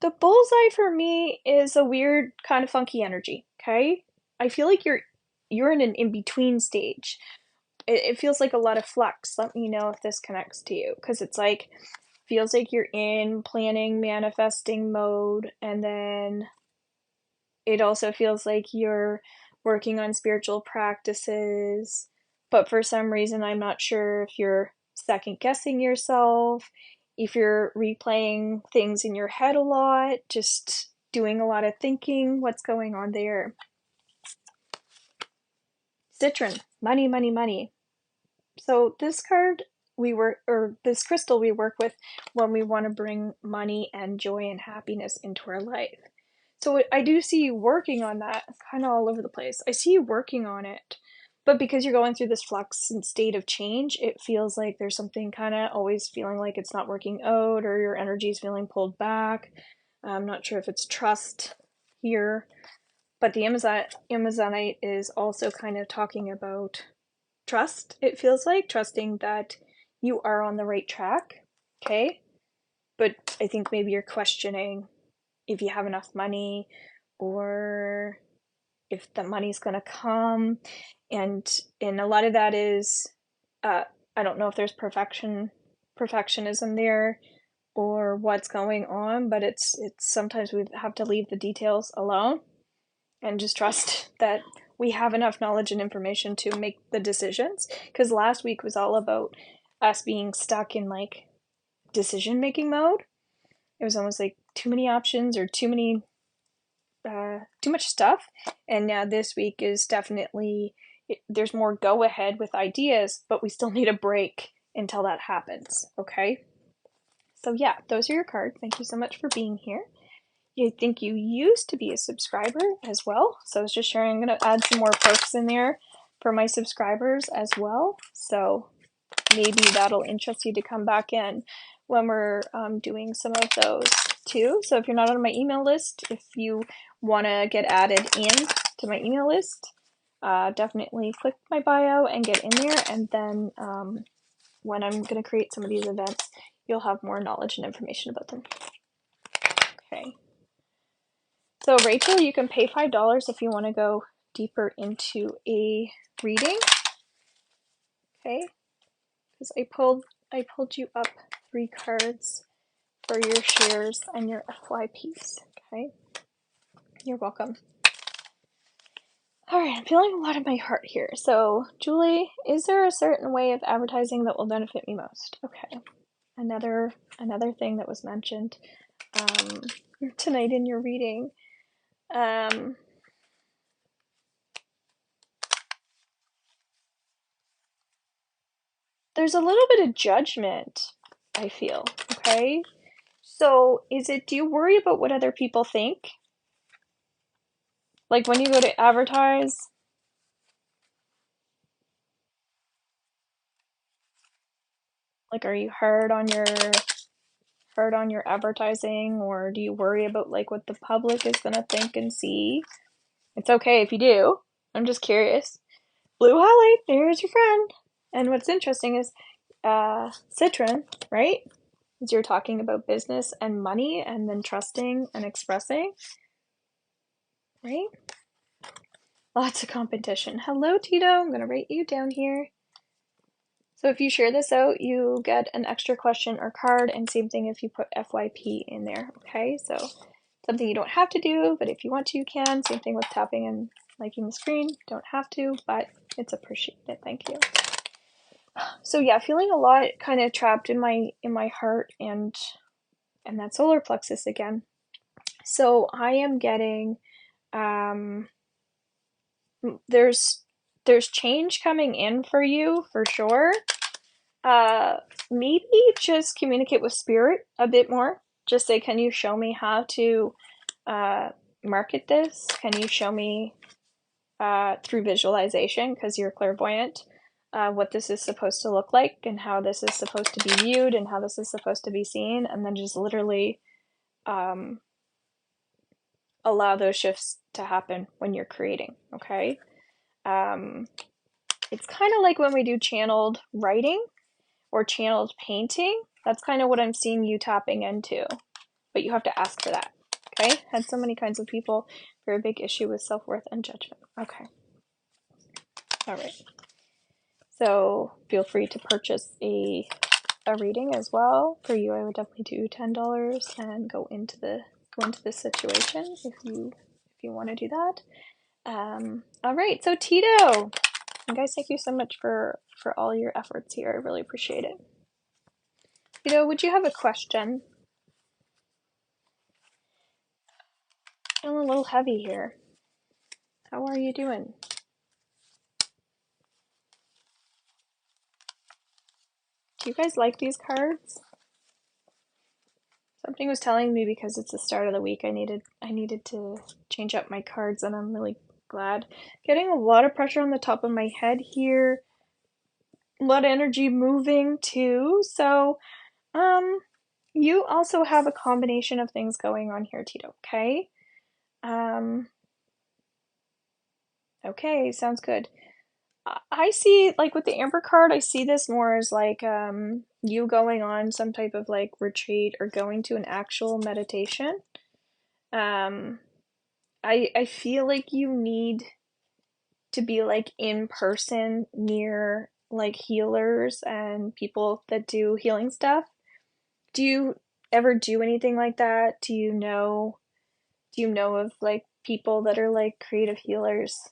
The Bullseye for me is a weird, kind of funky energy. Okay, I feel like you're in an in-between stage. It feels like a lot of flux. Let me know if this connects to you, because it's like feels like you're in planning, manifesting mode, and then it also feels like you're working on spiritual practices, but for some reason, I'm not sure if you're second guessing yourself, if you're replaying things in your head a lot, just doing a lot of thinking, what's going on there. Citron, money, money, money. So this card this crystal we work with when we want to bring money and joy and happiness into our life. So I do see you working on that kind of all over the place. I see you working on it. But because you're going through this flux and state of change, it feels like there's something kind of always feeling like it's not working out, or your energy is feeling pulled back. I'm not sure if it's trust here, but the Amazonite is also kind of talking about trust. It feels like trusting that you are on the right track. Okay. But I think maybe you're questioning if you have enough money, or if the money's going to come, and a lot of that is I don't know if there's perfectionism there or what's going on, but it's sometimes we have to leave the details alone and just trust that we have enough knowledge and information to make the decisions, because last week was all about us being stuck in like decision making mode. It was almost like too many options or too much stuff. And now this week is definitely there's more go ahead with ideas, but we still need a break until that happens. Okay. So yeah, those are your cards. Thank you so much for being here. I think you used to be a subscriber as well. So I was just sharing. I'm going to add some more perks in there for my subscribers as well. So maybe that'll interest you to come back in when we're doing some of those too. So if you're not on my email list, if you want to get added in to my email list, definitely click my bio and get in there. And then when I'm going to create some of these events, you'll have more knowledge and information about them. Okay. So Rachel, you can pay $5 if you want to go deeper into a reading. Okay. Because I pulled you up 3 cards for your shares and your FYPs. Okay. You're welcome. All right, I'm feeling a lot in my heart here. So, Julie, is there a certain way of advertising that will benefit me most? Okay. Another thing that was mentioned tonight in your reading. there's a little bit of judgment, I feel, okay? So do you worry about what other people think? Like when you go to advertise, like are you hard on your advertising, or do you worry about like what the public is gonna think and see? It's okay if you do. I'm just curious. Blue highlight, there's your friend. And what's interesting is Citron, right? Is you're talking about business and money and then trusting and expressing, right? Lots of competition. Hello, Tito. I'm going to write you down here. So if you share this out, you get an extra question or card, and same thing if you put FYP in there, okay? So something you don't have to do, but if you want to, you can. Same thing with tapping and liking the screen. Don't have to, but it's appreciated. Thank you. So yeah, feeling a lot kind of trapped in my heart and that solar plexus again. So I am getting there's change coming in for you for sure. Maybe just communicate with spirit a bit more. Just say, can you show me how to market this? Can you show me through visualization, because you're clairvoyant, what this is supposed to look like and how this is supposed to be viewed and how this is supposed to be seen, and then just literally allow those shifts to happen when you're creating, okay? It's kind of like when we do channeled writing or channeled painting. That's kind of what I'm seeing you tapping into, but you have to ask for that, okay? Had so many kinds of people, very big issue with self-worth and judgment. Okay. All right. So feel free to purchase a reading as well. For you, I would definitely do $10 and go into the situation if you want to do that. All right, so Tito, and guys, thank you so much for all your efforts here. I really appreciate it. Tito, would you have a question? I'm a little heavy here. How are you doing? Do you guys like these cards? Something was telling me because it's the start of the week, I needed to change up my cards, and I'm really glad. Getting a lot of pressure on the top of my head here. A lot of energy moving too. So, you also have a combination of things going on here, Tito, okay? Okay, sounds good. I see, like with the Amber card, I see this more as like you going on some type of like retreat or going to an actual meditation. I feel like you need to be like in person near like healers and people that do healing stuff. Do you ever do anything like that? Do you know of like people that are like creative healers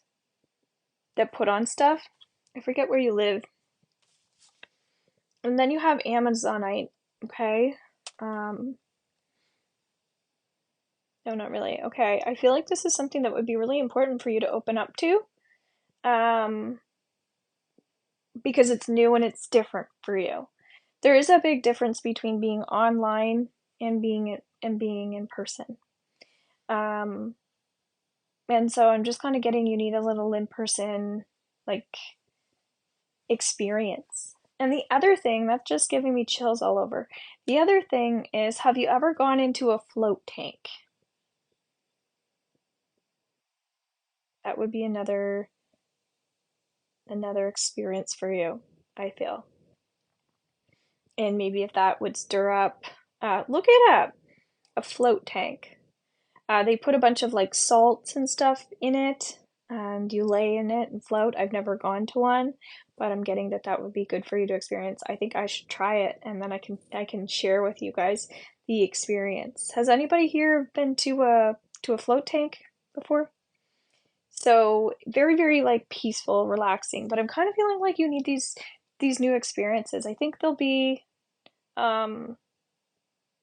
that put on stuff? I forget where you live. And then you have Amazonite, okay? No, not really. Okay, I feel like this is something that would be really important for you to open up to, because it's new and it's different for you. There is a big difference between being online and being in person. And so I'm just kind of getting you need a little in-person like experience. And the other thing that's just giving me chills all over. The other thing is, have you ever gone into a float tank? That would be another experience for you, I feel. And maybe if that would stir up, look it up, a float tank. They put a bunch of like salts and stuff in it, and you lay in it and float. I've never gone to one, but I'm getting that would be good for you to experience. I think I should try it, and then I can share with you guys the experience. Has anybody here been to a float tank before? So very, very like peaceful, relaxing, but I'm kind of feeling like you need these new experiences. I think they'll be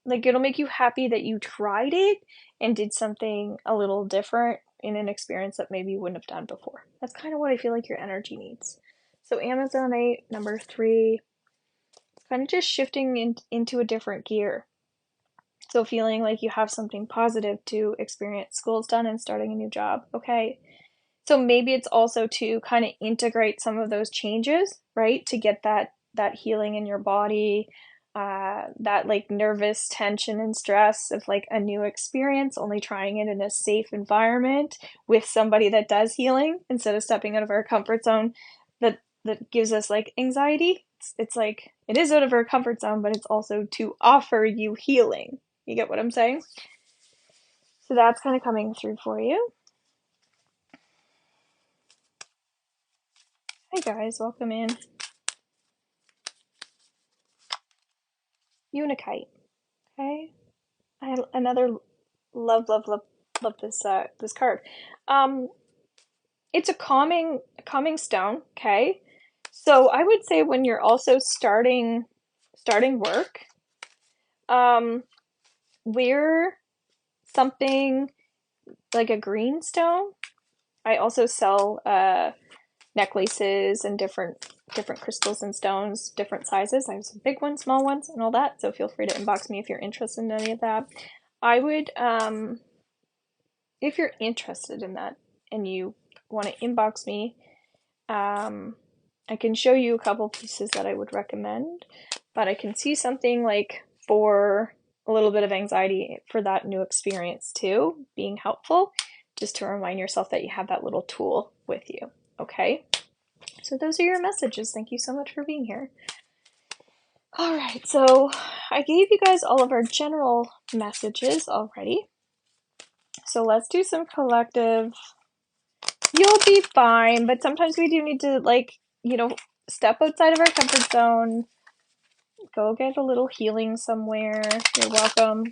like it'll make you happy that you tried it and did something a little different in an experience that maybe you wouldn't have done before. That's kind of what I feel like your energy needs. So Amazonite number 3, kind of just shifting into a different gear. So feeling like you have something positive to experience. School's done and starting a new job. Okay. So maybe it's also to kind of integrate some of those changes, right? To get that healing in your body, that like nervous tension and stress of like a new experience, only trying it in a safe environment with somebody that does healing instead of stepping out of our comfort zone that gives us like anxiety. It's like it is out of our comfort zone, but it's also to offer you healing. You get what I'm saying? So that's kind of coming through for you. Hi guys, welcome in. Unikite. Okay. I have another love this card. It's a calming stone, okay? So I would say when you're also starting work, wear something like a green stone. I also sell necklaces and different crystals and stones, different sizes. I have some big ones, small ones, and all that. So feel free to inbox me if you're interested in any of that. I would, if you're interested in that and you want to inbox me, I can show you a couple pieces that I would recommend, but I can see something like for a little bit of anxiety for that new experience too, being helpful, just to remind yourself that you have that little tool with you. Okay. So those are your messages. Thank you so much for being here. All right, so I gave you guys all of our general messages already. So let's do some collective. You'll be fine, but sometimes we do need to, like, you know, step outside of our comfort zone. Go get a little healing somewhere. You're welcome.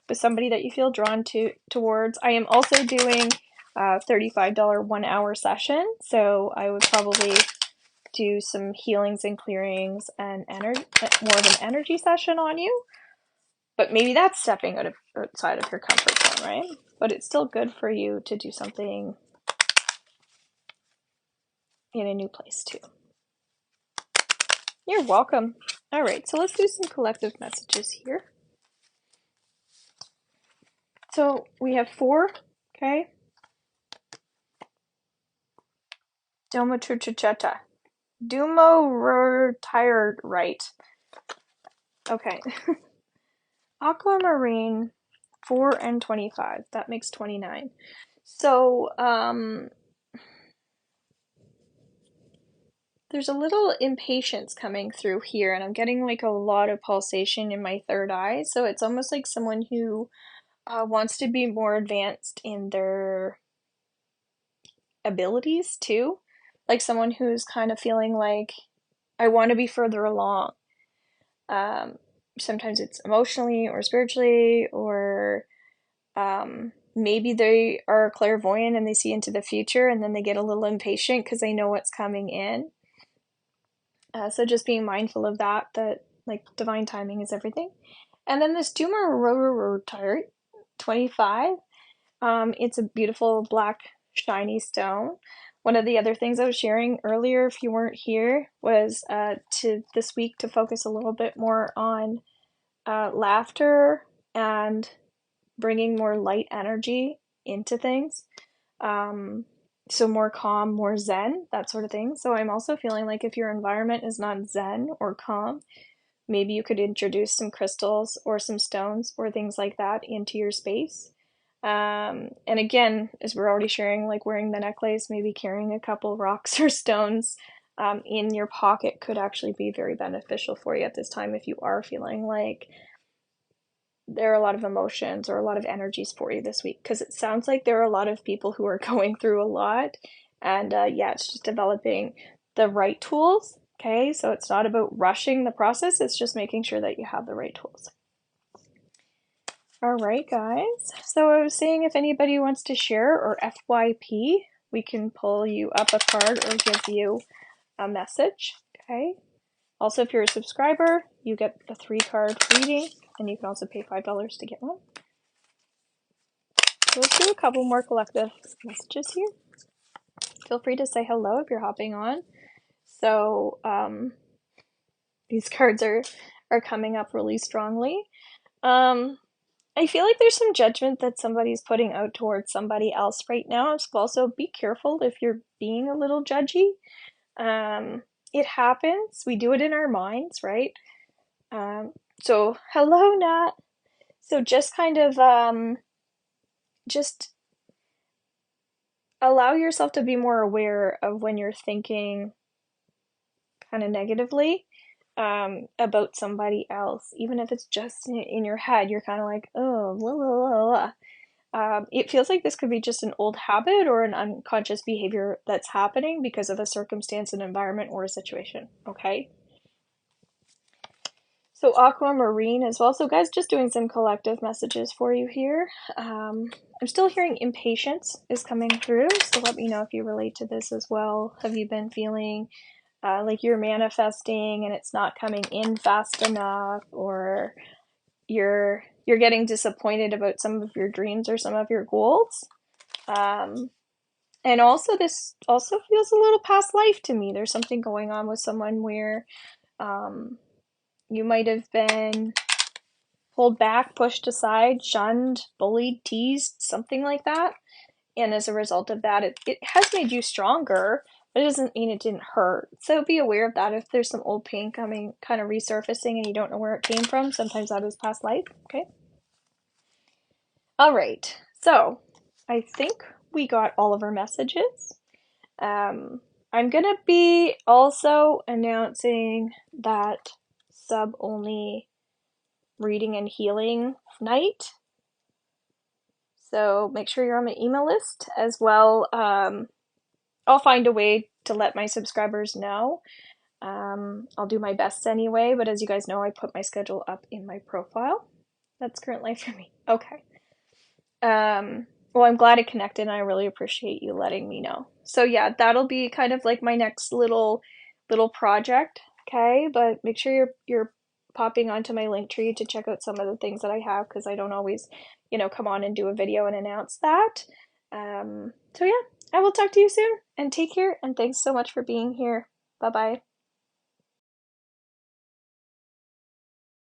With somebody that you feel drawn towards. I am also doing a $35 1-hour session, so I would probably do some healings and clearings and more of an energy session on you. But maybe that's stepping outside of your comfort zone, right? But it's still good for you to do something in a new place too. You're welcome. All right, so let's do some collective messages here. So we have 4, okay? Domo Truchacheta. Dumo retired right. Okay. Aquamarine 4 and 25. That makes 29. So, there's a little impatience coming through here, and I'm getting like a lot of pulsation in my third eye. So it's almost like someone who wants to be more advanced in their abilities too. Like someone who's kind of feeling like, I want to be further along. Sometimes it's emotionally or spiritually, or maybe they are clairvoyant and they see into the future, and then they get a little impatient because they know what's coming in. So just being mindful of that like divine timing is everything. And then this Duma Rotary 25, it's a beautiful black shiny stone. One of the other things I was sharing earlier, if you weren't here, was to this week to focus a little bit more on laughter and bringing more light energy into things. So more calm, more zen, that sort of thing. So I'm also feeling like if your environment is not zen or calm, maybe you could introduce some crystals or some stones or things like that into your space. And again, as we're already sharing, like wearing the necklace, maybe carrying a couple rocks or stones in your pocket could actually be very beneficial for you at this time if you are feeling like there are a lot of emotions or a lot of energies for you this week, because it sounds like there are a lot of people who are going through a lot, and yeah, it's just developing the right tools. Okay, so it's not about rushing the process, it's just making sure that you have the right tools. All right, guys, so I was saying if anybody wants to share or FYP, we can pull you up a card or give you a message. Okay, also if you're a subscriber, you get a 3-card reading, and you can also pay $5 to get one. So let's do a couple more collective messages here. Feel free to say hello if you're hopping on. So these cards are coming up really strongly. I feel like there's some judgment that somebody's putting out towards somebody else right now. So also be careful if you're being a little judgy. It happens. We do it in our minds, right? So hello, Nat. So just kind of just allow yourself to be more aware of when you're thinking kind of negatively about somebody else, even if it's just in your head. You're kind of like, oh, blah, blah, blah, blah. It feels like this could be just an old habit or an unconscious behavior that's happening because of a circumstance, an environment, or a situation, okay? So aquamarine as well. So guys, just doing some collective messages for you here. I'm still hearing impatience is coming through, so let me know if you relate to this as well. Have you been feeling like you're manifesting and it's not coming in fast enough, or you're getting disappointed about some of your dreams or some of your goals? And also this also feels a little past life to me. There's something going on with someone where you might have been pulled back, pushed aside, shunned, bullied, teased, something like that. And as a result of that, it has made you stronger, but it doesn't mean it didn't hurt. So be aware of that. If there's some old pain coming, kind of resurfacing, and you don't know where it came from, sometimes that is past life, okay? All right, so I think we got all of our messages. I'm gonna be also announcing that sub-only reading and healing night. So make sure you're on my email list as well. I'll find a way to let my subscribers know. I'll do my best anyway, but as you guys know, I put my schedule up in my profile. That's current life for me. Okay. Well, I'm glad it connected and I really appreciate you letting me know. So yeah, that'll be kind of like my next little project, okay? But make sure you're popping onto my link tree to check out some of the things that I have, because I don't always, come on and do a video and announce that. So yeah, I will talk to you soon, and take care, and thanks so much for being here. Bye-bye.